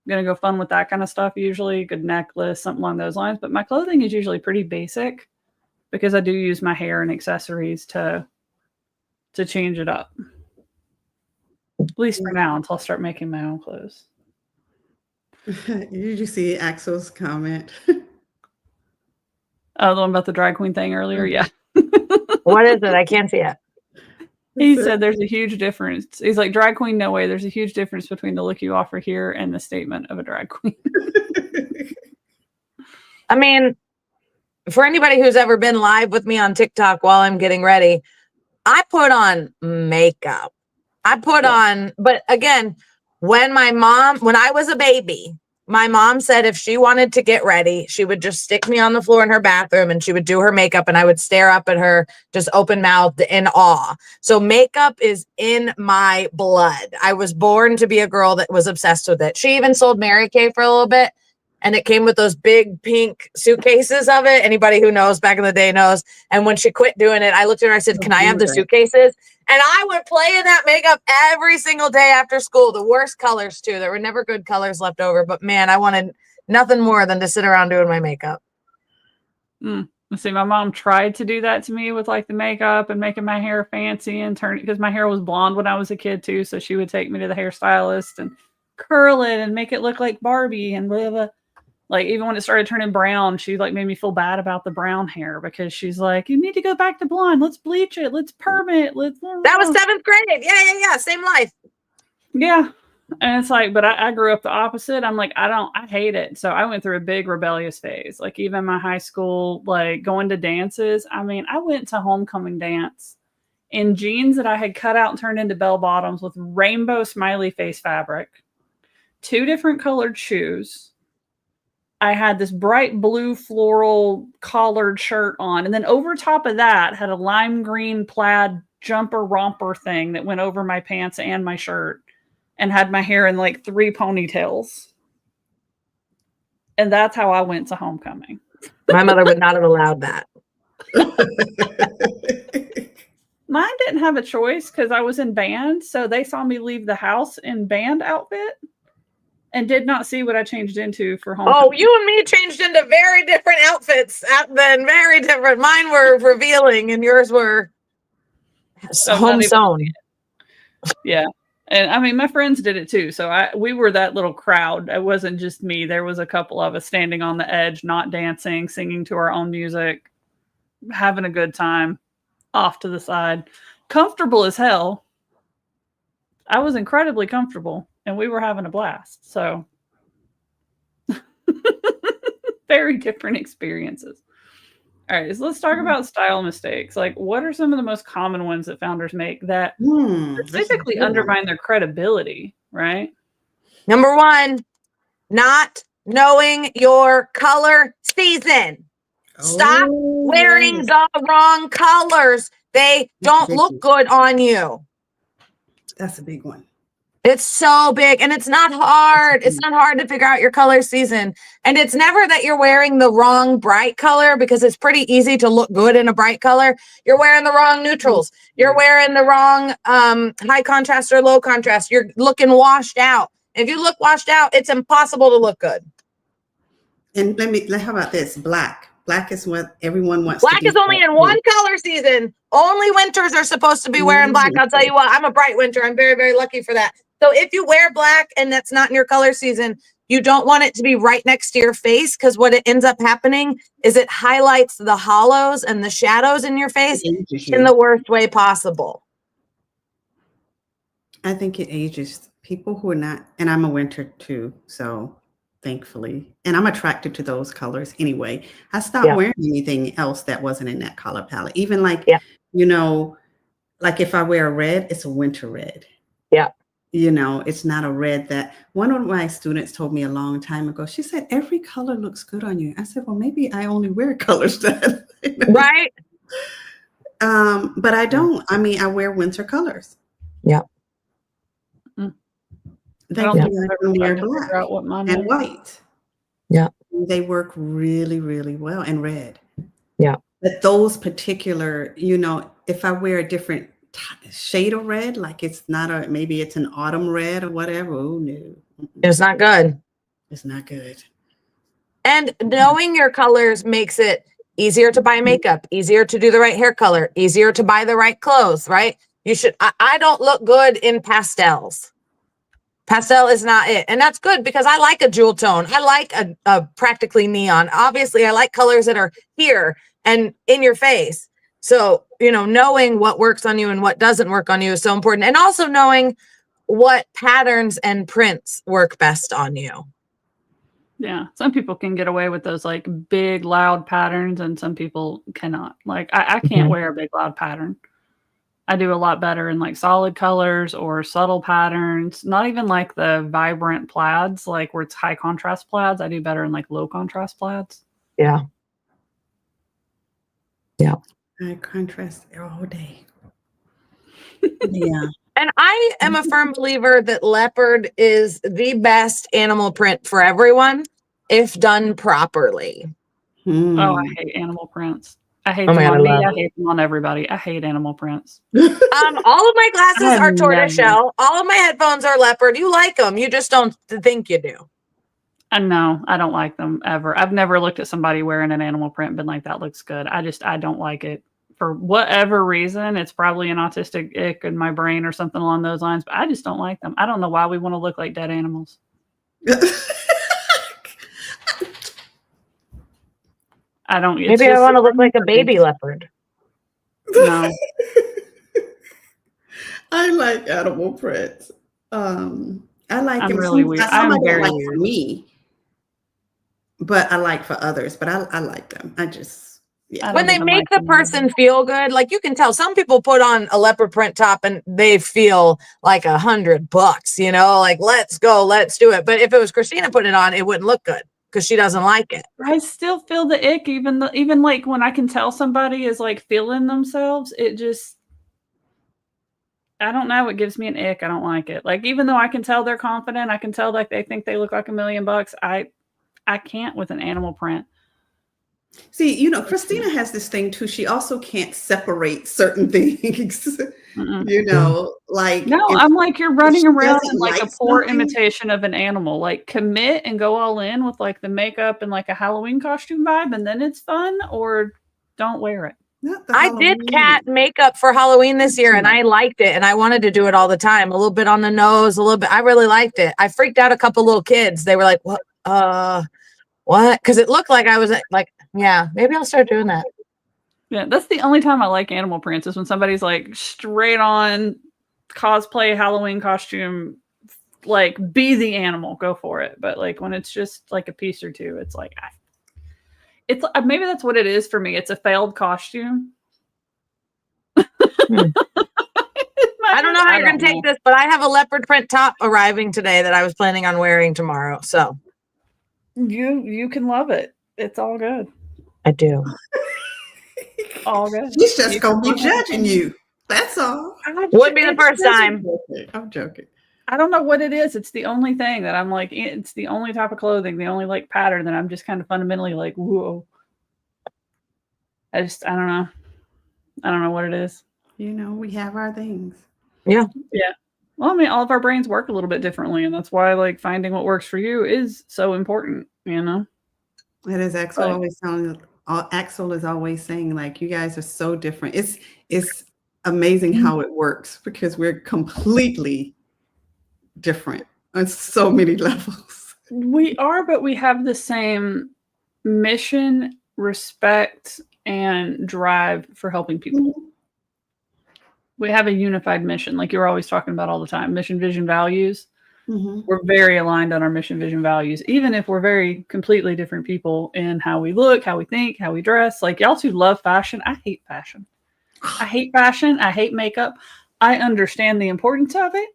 I'm gonna go fun with that kind of stuff. Usually, good necklace, something along those lines. But my clothing is usually pretty basic because I do use my hair and accessories to change it up. At least for now, until I start making my own clothes. Did you see Axel's comment? Oh, the one about the drag queen thing earlier? Yeah. What is it? I can't see it. He said there's a huge difference. He's like, drag queen, no way. There's a huge difference between the look you offer here and the statement of a drag queen. I mean, for anybody who's ever been live with me on TikTok while I'm getting ready, I put on makeup. But again, when I was a baby, my mom said if she wanted to get ready, she would just stick me on the floor in her bathroom and she would do her makeup and I would stare up at her just open mouthed in awe. So makeup is in my blood. I was born to be a girl that was obsessed with it. She even sold Mary Kay for a little bit. And it came with those big pink suitcases of it. Anybody who knows back in the day knows. And when she quit doing it, I looked at her and I said, can I have the suitcases? And I would play in that makeup every single day after school. The worst colors too. There were never good colors left over, but man, I wanted nothing more than to sit around doing my makeup. Let's see, my mom tried to do that to me with like the makeup and making my hair fancy and turn it, because my hair was blonde when I was a kid too. So she would take me to the hairstylist and curl it and make it look like Barbie and blah, blah. Like even when it started turning brown, she like made me feel bad about the brown hair, because she's like, you need to go back to blonde. Let's bleach it. Let's perm it. That was 7th grade. Yeah. Same life. Yeah. And it's like, but I grew up the opposite. I'm like, I hate it. So I went through a big rebellious phase. Like even my high school, like going to dances. I mean, I went to homecoming dance in jeans that I had cut out and turned into bell bottoms with rainbow smiley face fabric, 2 different colored shoes. I had this bright blue floral collared shirt on. And then over top of that had a lime green plaid jumper romper thing that went over my pants and my shirt, and had my hair in like 3 ponytails. And that's how I went to homecoming. My mother would not have allowed that. Mine didn't have a choice because I was in band. So they saw me leave the house in band outfit and did not see what I changed into for homecoming. Oh, you and me changed into very different outfits then. Very different. Mine were revealing and yours were home sewn. Yeah. And I mean, my friends did it too. So we were that little crowd. It wasn't just me. There was a couple of us standing on the edge, not dancing, singing to our own music, having a good time, off to the side, comfortable as hell. I was incredibly comfortable and we were having a blast. So very different experiences. All right, so let's talk about style mistakes. Like, what are some of the most common ones that founders make that specifically undermine their credibility, right? Number 1, not knowing your color season. Stop wearing the wrong colors. They don't look good on you. That's a big one. It's so big, and it's not hard. It's not hard to figure out your color season. And it's never that you're wearing the wrong bright color, because it's pretty easy to look good in a bright color. You're wearing the wrong neutrals. You're wearing the wrong high contrast or low contrast. You're looking washed out. If you look washed out, it's impossible to look good. And how about this? Black. Black is what everyone wants. Black is only in one color season. Only winters are supposed to be wearing black. I'll tell you what, I'm a bright winter. I'm very, very lucky for that. So if you wear black and that's not in your color season, you don't want it to be right next to your face, because what it ends up happening is it highlights the hollows and the shadows in your face in the worst way possible. I think it ages people who are not, and I'm a winter too, so thankfully, and I'm attracted to those colors anyway. I stopped wearing anything else that wasn't in that color palette. Even like, you know, like if I wear a red, it's a winter red. Yeah. You know, it's not a red that one of my students told me a long time ago. She said, every color looks good on you. I said, well, maybe I only wear colors that, right. But I don't. I mean, I wear winter colors. Yeah. Thankfully, I can wear black and white. Yeah. They work really, really well, and red. Yeah. But those particular, you know, if I wear a different shade of red, like it's not a, maybe it's an autumn red or whatever. Oh no, it's not good. It's not good. And knowing your colors makes it easier to buy makeup, easier to do the right hair color, easier to buy the right clothes, right? You should, I don't look good in pastels. Pastel is not it. And that's good, because I like a jewel tone. I like a practically neon. Obviously, I like colors that are here and in your face. So, you know, knowing what works on you and what doesn't work on you is so important. And also knowing what patterns and prints work best on you. Yeah. Some people can get away with those like big, loud patterns, and some people cannot. Like I can't wear a big, loud pattern. I do a lot better in like solid colors or subtle patterns, not even like the vibrant plaids, like where it's high contrast plaids. I do better in like low contrast plaids. Yeah. Yeah. High contrast all day. Yeah. And I am a firm believer that leopard is the best animal print for everyone if done properly. Oh, I hate animal prints. I hate Oh my them God, on I me. love I hate them on everybody. I hate animal prints. All of my glasses I've are tortoise never- shell. All of my headphones are leopard. You like them. You just don't think you do. No, I don't like them ever. I've never looked at somebody wearing an animal print and been like, that looks good. I don't like it. For whatever reason, it's probably an autistic ick in my brain or something along those lines, but I just don't like them. I don't know why we want to look like dead animals. I don't. Maybe I want to look like a baby leopard. No. I like animal prints. I like I'm them. really weird. Some I'm I don't very like weird. for me, but I like for others. But I like them. I just, yeah. When they even make like the them. person feel good, like you can tell some people put on a leopard print top and they feel like $100, you know, like let's go, let's do it. But if it was Christina putting it on, it wouldn't look good because she doesn't like it. I still feel the ick, even like when I can tell somebody is like feeling themselves, it just, I don't know. It gives me an ick. I don't like it. Like, even though I can tell they're confident, I can tell like they think they look like $1 million. I can't with an animal print. See, you know, Christina has this thing too. She also can't separate certain things. You know, like No, if I'm like, you're she running around doesn't in like a like poor something, imitation of an animal. Like, commit and go all in with like the makeup and like a Halloween costume vibe, and then it's fun, or don't wear it. not the I did Halloween. cat makeup for Halloween this year and I liked it and I wanted to do it all the time. A little bit on the nose, a little bit. I really liked it. I freaked out a couple little kids. They were like, what? What? Because it looked like I was like, yeah, maybe I'll start doing that. Yeah, that's the only time I like animal prints is when somebody's like straight on cosplay Halloween costume, like be the animal, go for it. But like when it's just like a piece or two, it's like it's maybe that's what it is for me. It's a failed costume. I don't know how you're gonna take this, but I have a leopard print top arriving today that I was planning on wearing tomorrow. So you can love it. It's all good. I do. All good. She's just gonna be judging you. That's all. Wouldn't be the first time. I'm joking. I don't know what it is. It's the only thing that I'm like, it's the only type of clothing, the only like pattern that I'm just kind of fundamentally like, whoa. I don't know. I don't know what it is. You know, we have our things. Yeah. Yeah. Well, I mean, all of our brains work a little bit differently, and that's why like finding what works for you is so important, you know? It is Axel Axel is always saying, like, you guys are so different. It's amazing how it works because we're completely different on so many levels. We are, but we have the same mission, respect, and drive for helping people. We have a unified mission, like you're always talking about all the time. Mission, vision, values. We're very aligned on our mission, vision, values, even if we're very completely different people in how we look, how we think, how we dress. Like y'all two love fashion. I hate fashion. I hate fashion. I hate makeup. I understand the importance of it.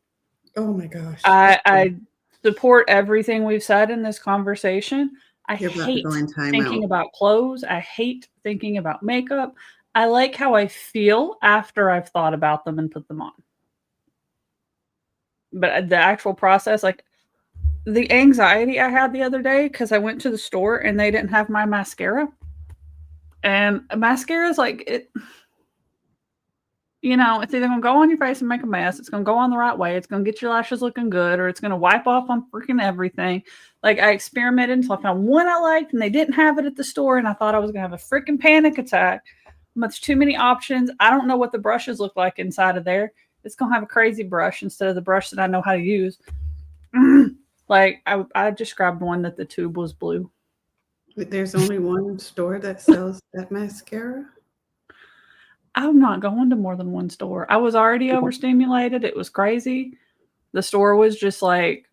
Oh my gosh. I support everything we've said in this conversation. I hate thinking about clothes. I hate thinking about makeup. I like how I feel after I've thought about them and put them on. But the actual process, like the anxiety I had the other day because I went to the store and they didn't have my mascara. And mascara is like it. You know, it's either going to go on your face and make a mess. It's going to go on the right way. It's going to get your lashes looking good, or it's going to wipe off on freaking everything. Like I experimented until I found one I liked and they didn't have it at the store. And I thought I was going to have a freaking panic attack. But there's too many options. I don't know what the brushes look like inside of there. It's going to have a crazy brush instead of the brush that I know how to use. Like I just grabbed one that the tube was blue. There's only one store that sells that mascara? I'm not going to more than one store. I was already overstimulated. It was crazy. The store was just like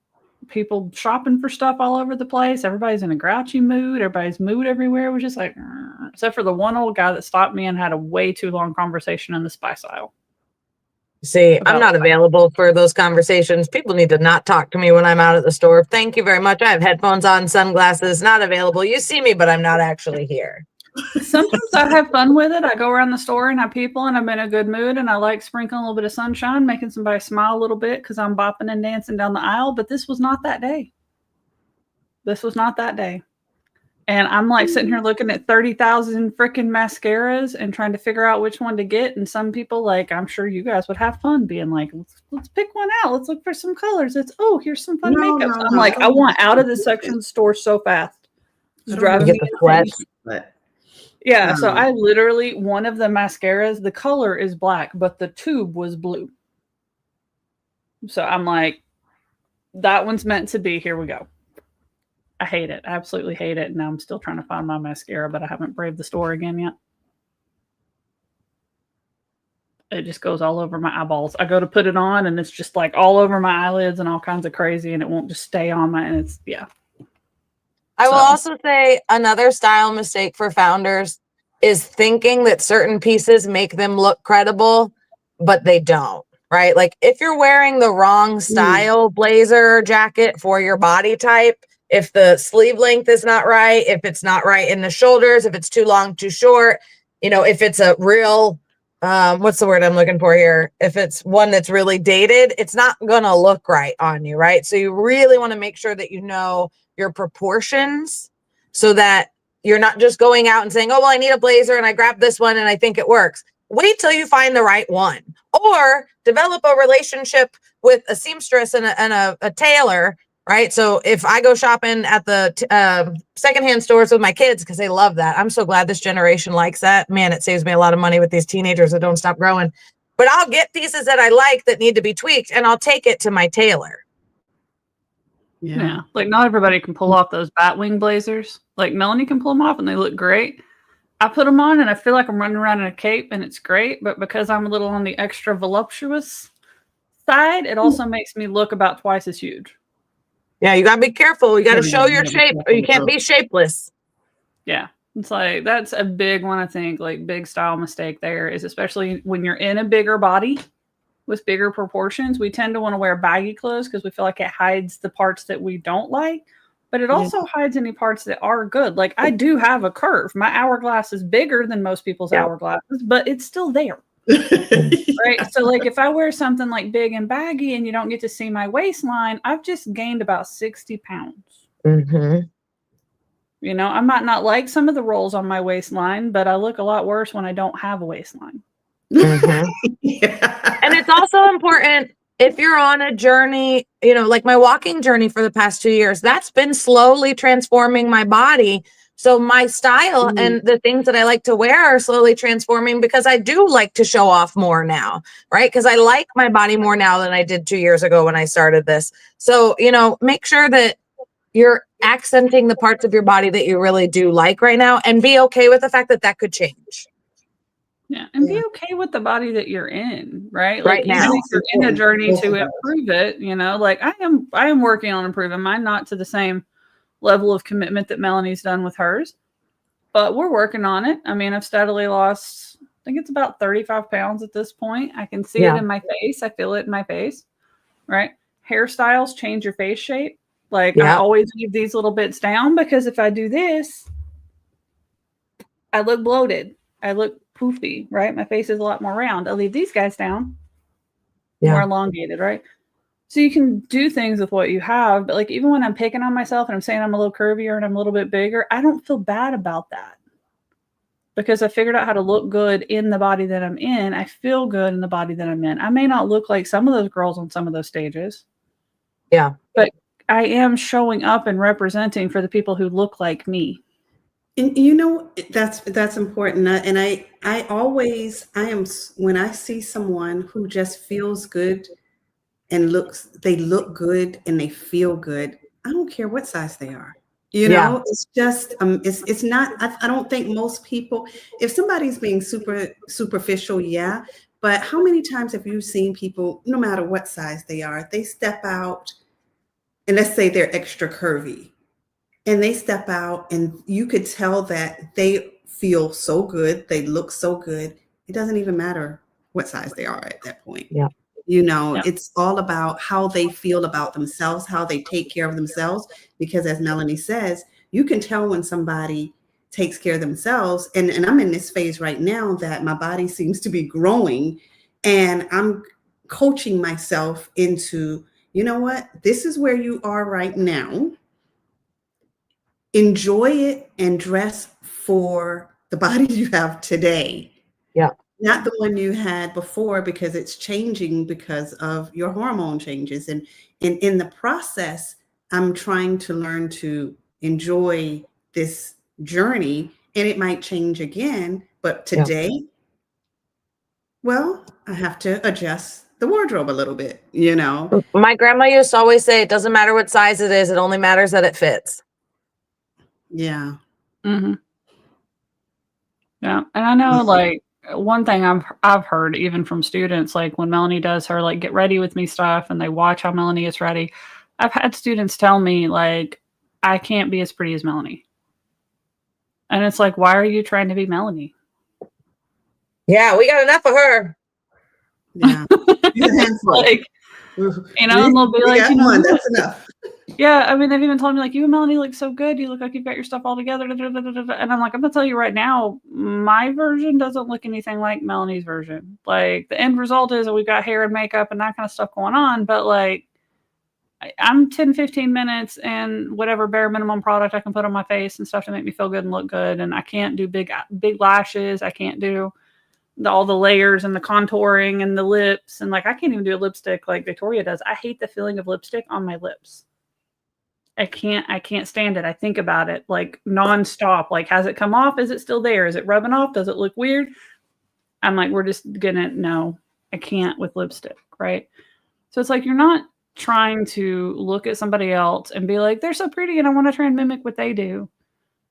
people shopping for stuff all over the place. Everybody's in a grouchy mood. Everybody's mood everywhere was just like, except for the one old guy that stopped me and had a way too long conversation in the spice aisle. See, I'm not available for those conversations. People need to not talk to me when I'm out at the store. Thank you very much. I have headphones on, sunglasses, not available. You see me, but I'm not actually here. Sometimes I have fun with it. I go around the store and have people and I'm in a good mood and I like sprinkling a little bit of sunshine, making somebody smile a little bit because I'm bopping and dancing down the aisle. But this was not that day. This was not that day. And I'm like sitting here looking at 30,000 freaking mascaras and trying to figure out which one to get. And some people, like, I'm sure you guys would have fun being like, let's pick one out. Let's look for some colors. It's, oh, here's some fun makeup. I'm like, I want out of the section of the store so fast. It's driving me insane. But yeah, so I literally, one of the mascaras, the color is black, but the tube was blue. So I'm like, that one's meant to be. Here we go. I hate it. I absolutely hate it. And now I'm still trying to find my mascara, but I haven't braved the store again yet. It just goes all over my eyeballs. I go to put it on and it's just like all over my eyelids and all kinds of crazy, and it won't just stay on my, and it's, yeah. I will also say another style mistake for founders is thinking that certain pieces make them look credible, but they don't, right? Like if you're wearing the wrong style blazer or jacket for your body type, if the sleeve length is not right, if it's not right in the shoulders, if it's too long, too short, you know, if it's a real, what's the word I'm looking for here? If it's one that's really dated, it's not going to look right on you, right? So you really want to make sure that you know your proportions so that you're not just going out and saying, oh, well, I need a blazer and I grabbed this one and I think it works. Wait till you find the right one, or develop a relationship with a seamstress and a tailor, right? So if I go shopping at the secondhand stores with my kids, because they love that. I'm so glad this generation likes that. Man, it saves me a lot of money with these teenagers that don't stop growing. But I'll get pieces that I like that need to be tweaked, and I'll take it to my tailor. Yeah. Like not everybody can pull off those batwing blazers. Like Melanie can pull them off and they look great. I put them on and I feel like I'm running around in a cape and it's great. But because I'm a little on the extra voluptuous side, it also makes me look about twice as huge. Yeah, you got to be careful. You got to show your shape, or you can't be shapeless. Yeah. It's like, that's a big one, I think, like big style mistake there is, especially when you're in a bigger body with bigger proportions, we tend to want to wear baggy clothes because we feel like it hides the parts that we don't like, but it also hides any parts that are good. Like I do have a curve. My hourglass is bigger than most people's hourglasses, but it's still there. Right. So like if I wear something like big and baggy and you don't get to see my waistline, I've just gained about 60 pounds. You know, I might not like some of the rolls on my waistline, but I look a lot worse when I don't have a waistline. And it's also important if you're on a journey, you know, like my walking journey for the past 2 years, that's been slowly transforming my body. So my style and the things that I like to wear are slowly transforming because I do like to show off more now, right? Because I like my body more now than I did 2 years ago when I started this. So, you know, make sure that you're accenting the parts of your body that you really do like right now, and be okay with the fact that that could change. Yeah, and be okay with the body that you're in, right? Right Like now. even if you're in a journey to improve it, you know, like I am working on improving mine, not to the same level of commitment that Melanie's done with hers, but we're working on it. I mean, I've steadily lost, I think it's about 35 pounds at this point. I can see it in my face. I feel it in my face, right? Hairstyles change your face shape. Like I always leave these little bits down because if I do this, I look bloated. I look poofy, right? My face is a lot more round. I leave these guys down, more elongated, right? So you can do things with what you have, but like even when I'm picking on myself and I'm saying I'm a little curvier and I'm a little bit bigger, I don't feel bad about that because I figured out how to look good in the body that I'm in. I feel good in the body that I'm in. I may not look like some of those girls on some of those stages. Yeah. But I am showing up and representing for the people who look like me. And you know, that's important. And I am, when I see someone who just feels good and they look good and they feel good, I don't care what size they are. You know, it's just, it's not, I don't think most people, if somebody's being superficial, but how many times have you seen people, no matter what size they are, they step out and let's say they're extra curvy. And they step out and you could tell that they feel so good. They look so good. It doesn't even matter what size they are at that point. Yeah. You know, it's all about how they feel about themselves, how they take care of themselves. Because as Melanie says, you can tell when somebody takes care of themselves. And I'm in this phase right now that my body seems to be growing and I'm coaching myself into, you know what, this is where you are right now. enjoy it and dress for the body you have today. Yeah. Not the one you had before, because it's changing because of your hormone changes. And in the process, I'm trying to learn to enjoy this journey, and it might change again. But today, well, I have to adjust the wardrobe a little bit, you know? My grandma used to always say, it doesn't matter what size it is. It only matters that it fits. Yeah. Mm-hmm. Yeah. And I know, like, one thing I've heard even from students, like when Melanie does her like get ready with me stuff and they watch how Melanie is ready, I've had students tell me like, I can't be as pretty as Melanie. And it's like, why are you trying to be Melanie? Yeah, we got enough of her. Yeah. Like, you know, and they'll be like, you know, one, that's enough. Yeah, I mean, they've even told me like, you and Melanie look so good. You look like you've got your stuff all together. Da, da, da, da, da. And I'm like, I'm gonna tell you right now, my version doesn't look anything like Melanie's version. Like the end result is that we've got hair and makeup and that kind of stuff going on. But like, I'm 10, 15 minutes and whatever bare minimum product I can put on my face and stuff to make me feel good and look good. And I can't do big lashes. I can't do all the layers and the contouring and the lips. And like, I can't even do a lipstick like Victoria does. I hate the feeling of lipstick on my lips. I can't stand it. I think about it like nonstop. Like, has it come off? Is it still there? Is it rubbing off? Does it look weird? I'm like, we're just gonna, no, I can't with lipstick. Right. So it's like, you're not trying to look at somebody else and be like, they're so pretty and I want to try and mimic what they do.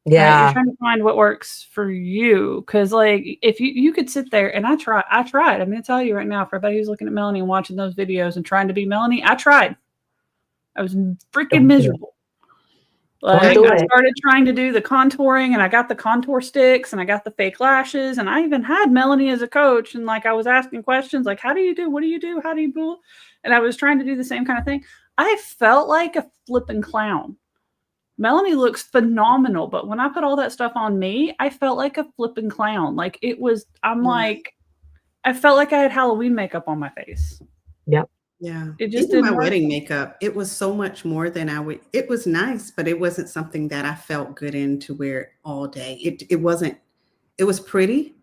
Yeah. You're trying to find what works for you. Cause like, if you could sit there and I tried, I'm going to tell you right now, for everybody who's looking at Melanie and watching those videos and trying to be Melanie, I tried. I was freaking miserable. Like, I started trying to do the contouring and I got the contour sticks and I got the fake lashes and I even had Melanie as a coach and like I was asking questions like, how do you do? What do you do? How do you do? And I was trying to do the same kind of thing. I felt like a flipping clown. Melanie looks phenomenal, but when I put all that stuff on me, I felt like a flipping clown. Like it was, like, I felt like I had Halloween makeup on my face. Yep. Yeah. It just Even didn't my work. wedding makeup, it was so much more than I would. It was nice, but it wasn't something that I felt good in to wear all day. It wasn't, it was pretty,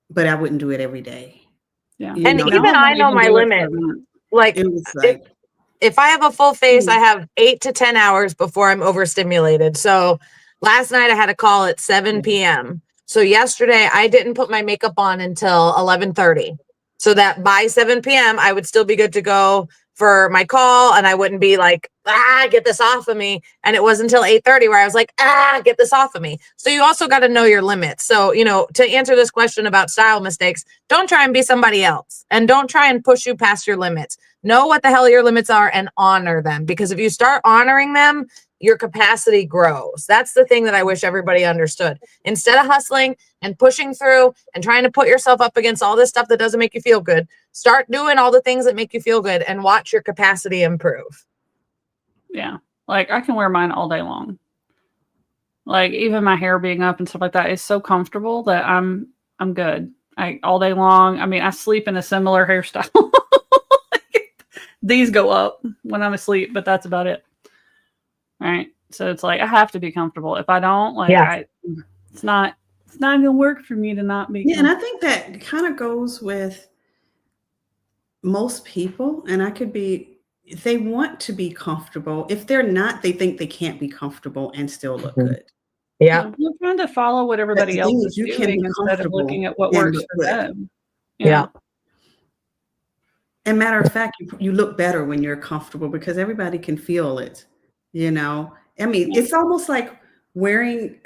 but I wouldn't do it every day. Yeah. And even I know my limit. Like, it was like, if I have a full face, I have 8 to 10 hours before I'm overstimulated. So last night I had a call at 7 p.m. So yesterday I didn't put my makeup on until 11:30. So that by 7 p.m. I would still be good to go for my call and I wouldn't be like, get this off of me. And it wasn't until 8:30 where I was like, get this off of me. So you also got to know your limits. So, you know, to answer this question about style mistakes, don't try and be somebody else and don't try and push you past your limits. Know what the hell your limits are and honor them, because if you start honoring them, your capacity grows. That's the thing that I wish everybody understood. Instead of hustling and pushing through and trying to put yourself up against all this stuff that doesn't make you feel good, start doing all the things that make you feel good and watch your capacity improve. Yeah. Like I can wear mine all day long. Like even my hair being up and stuff like that is so comfortable that I'm good. All day long. I mean, I sleep in a similar hairstyle. These go up when I'm asleep, but that's about it. Right. So it's like I have to be comfortable. If I don't, like it's not gonna work for me to not be. Yeah, and I think that kind of goes with most people. And I could be, they want to be comfortable. If they're not, they think they can't be comfortable and still look good. Yeah. You're trying to follow what everybody else is doing instead of looking at what works for them. Yeah. And matter of fact, you look better when you're comfortable because everybody can feel it, you know? I mean, it's almost like wearing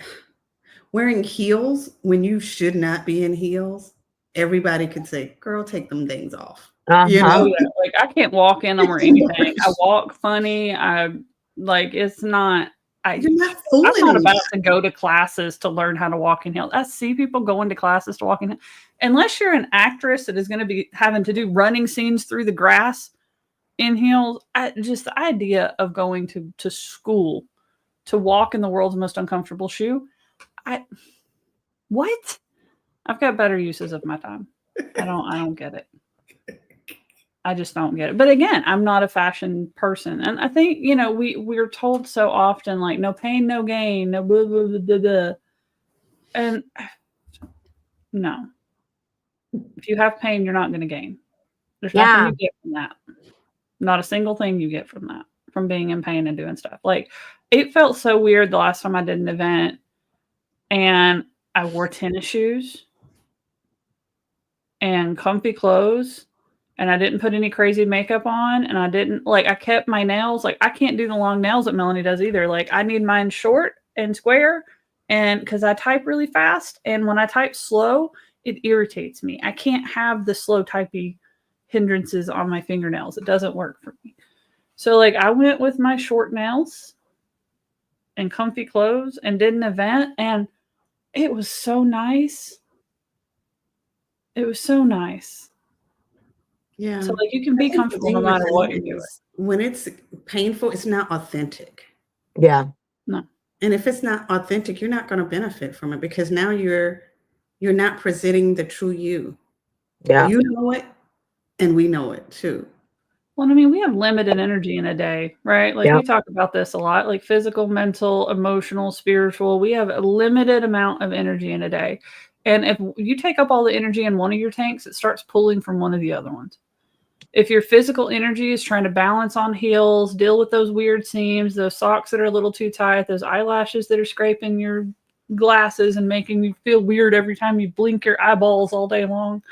heels when you should not be in heels. Everybody could say, girl, take them things off. You know? Like I can't walk in them or anything. I walk funny. It's not, you're not I'm not about to go to classes to learn how to walk in heels. I see people going to classes to walk in heels. Unless you're an actress that is going to be having to do running scenes through the grass in heels, just the idea of going to school to walk in the world's most uncomfortable shoe. What? I've got better uses of my time. I don't get it. I just don't get it. But again, I'm not a fashion person. And I think, you know, we're told so often, like, no pain, no gain, no blah, blah, blah, blah, blah. And no. If you have pain, you're not going to gain. There's nothing you get from that. Not a single thing you get from that, from being in pain and doing stuff. Like, it felt so weird the last time I did an event and I wore tennis shoes and comfy clothes. And I didn't put any crazy makeup on, and I kept my nails. Like, I can't do the long nails that Melanie does either. Like, I need mine short and square, and because I type really fast, and when I type slow, it irritates me. I can't have the slow typey hindrances on my fingernails. It doesn't work for me. So, like, I went with my short nails and comfy clothes and did an event, and it was so nice. It was so nice. Yeah. So, like, you can be comfortable no matter what you're doing. When it's painful, it's not authentic. Yeah. No. And if it's not authentic, you're not going to benefit from it, because now you're not presenting the true you. Yeah. You know it, and we know it too. Well, I mean, we have limited energy in a day, right? Like, we talk about this a lot, like physical, mental, emotional, spiritual. We have a limited amount of energy in a day. And if you take up all the energy in one of your tanks, it starts pulling from one of the other ones. If your physical energy is trying to balance on heels, deal with those weird seams, those socks that are a little too tight, those eyelashes that are scraping your glasses and making you feel weird every time you blink your eyeballs all day long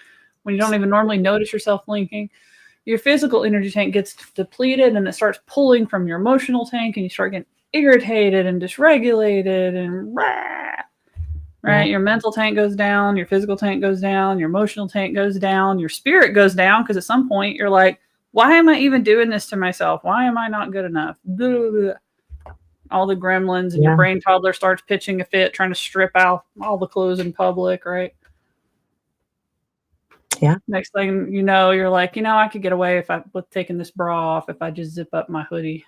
when you don't even normally notice yourself blinking, your physical energy tank gets depleted and it starts pulling from your emotional tank, and you start getting irritated and dysregulated and right? Your mental tank goes down, your physical tank goes down, your emotional tank goes down, your spirit goes down, because at some point you're like, why am I even doing this to myself? Why am I not good enough? Blah, blah, blah. All the gremlins, and your brain toddler starts pitching a fit, trying to strip out all the clothes in public, right? Yeah. Next thing you know, you're like, you know, I could get away with taking this bra off if I just zip up my hoodie.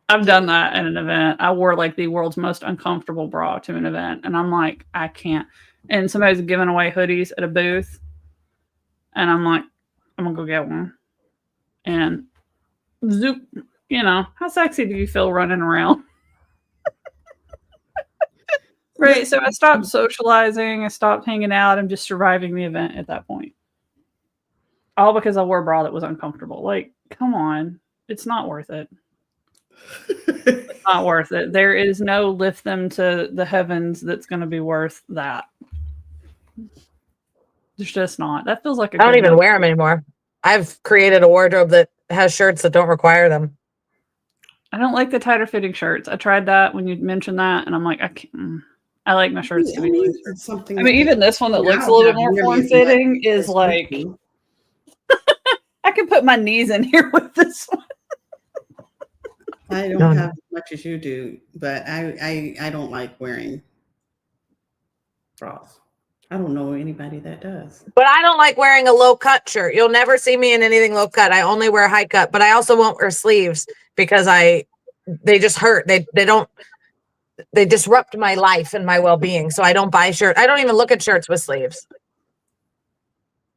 I've done that at an event. I wore like the world's most uncomfortable bra to an event, and I'm like, I can't. And somebody's giving away hoodies at a booth, and I'm like, I'm gonna go get one. And zoop, you know, how sexy do you feel running around? Right. So I stopped socializing. I stopped hanging out. I'm just surviving the event at that point. All because I wore a bra that was uncomfortable. Like, come on. It's not worth it. It's not worth it. There is no lift them to the heavens that's going to be worth that. There's just not. That feels like I don't even wear them anymore. I've created a wardrobe that has shirts that don't require them. I don't like the tighter fitting shirts. I tried that when you mentioned that, and I'm like, I can't. I like my shirts to be looser. I mean, even this one that looks a little bit more form-fitting is like, I can put my knees in here with this one. I don't have as much as you do, but I don't like wearing bras. I don't know anybody that does. But I don't like wearing a low cut shirt. You'll never see me in anything low cut. I only wear high cut, but I also won't wear sleeves because they just hurt. They disrupt my life and my well-being. So I don't buy shirts. I don't even look at shirts with sleeves.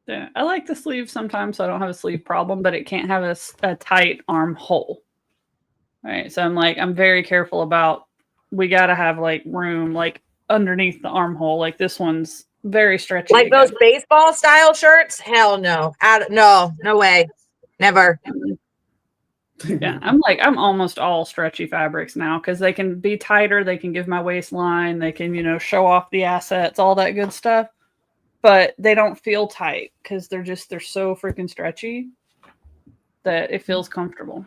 Yeah, I like the sleeve sometimes, so I don't have a sleeve problem, but it can't have a tight armhole. Right. So I'm very careful about, we got to have like room like underneath the armhole. Like this one's very stretchy. Like those baseball style shirts? Hell no. No way. Never. Yeah, I'm almost all stretchy fabrics now because they can be tighter. They can give my waistline. They can, show off the assets, all that good stuff. But they don't feel tight because they're so freaking stretchy that it feels comfortable.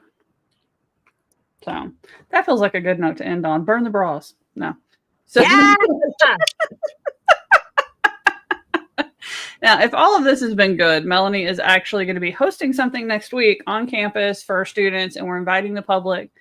So that feels like a good note to end on. Burn the bras. No. So yeah! Now, if all of this has been good, Melanie is actually going to be hosting something next week on campus for our students, and we're inviting the public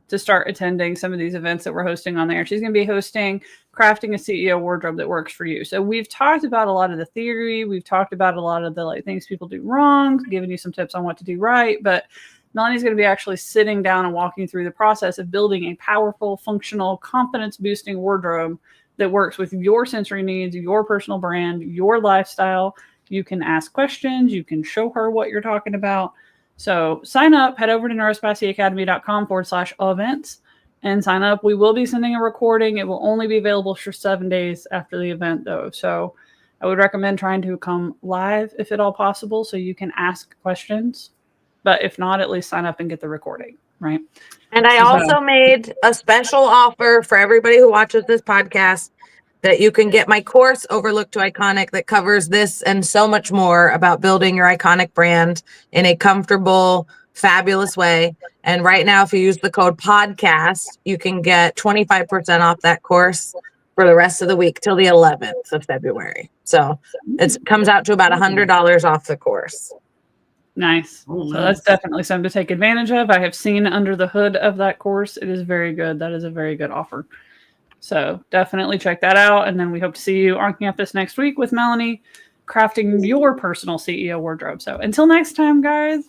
to start attending some of these events that we're hosting on there. She's going to be hosting Crafting a CEO Wardrobe That Works for You. So we've talked about a lot of the theory. We've talked about a lot of the things people do wrong, giving you some tips on what to do right. But Melanie's going to be actually sitting down and walking through the process of building a powerful, functional, confidence-boosting wardrobe that works with your sensory needs, your personal brand, your lifestyle, You can ask questions. You can show her what you're talking about. So sign up, head over to neurospicyacademy.com/events and sign up. We will be sending a recording. It will only be available for 7 days after the event, though. So I would recommend trying to come live if at all possible so you can ask questions. But if not, at least sign up and get the recording, right? And I also made a special offer for everybody who watches this podcast that you can get my course, Overlook to Iconic, that covers this and so much more about building your iconic brand in a comfortable, fabulous way. And right now, if you use the code podcast, you can get 25% off that course for the rest of the week till the 11th of February. So it comes out to about $100 off the course. Nice. Oh, so nice. that's definitely something to take advantage of. I have seen under the hood of that course. It is very good. That is a very good offer. So definitely check that out. And then we hope to see you on campus next week with Melanie crafting your personal CEO wardrobe. So until next time, guys.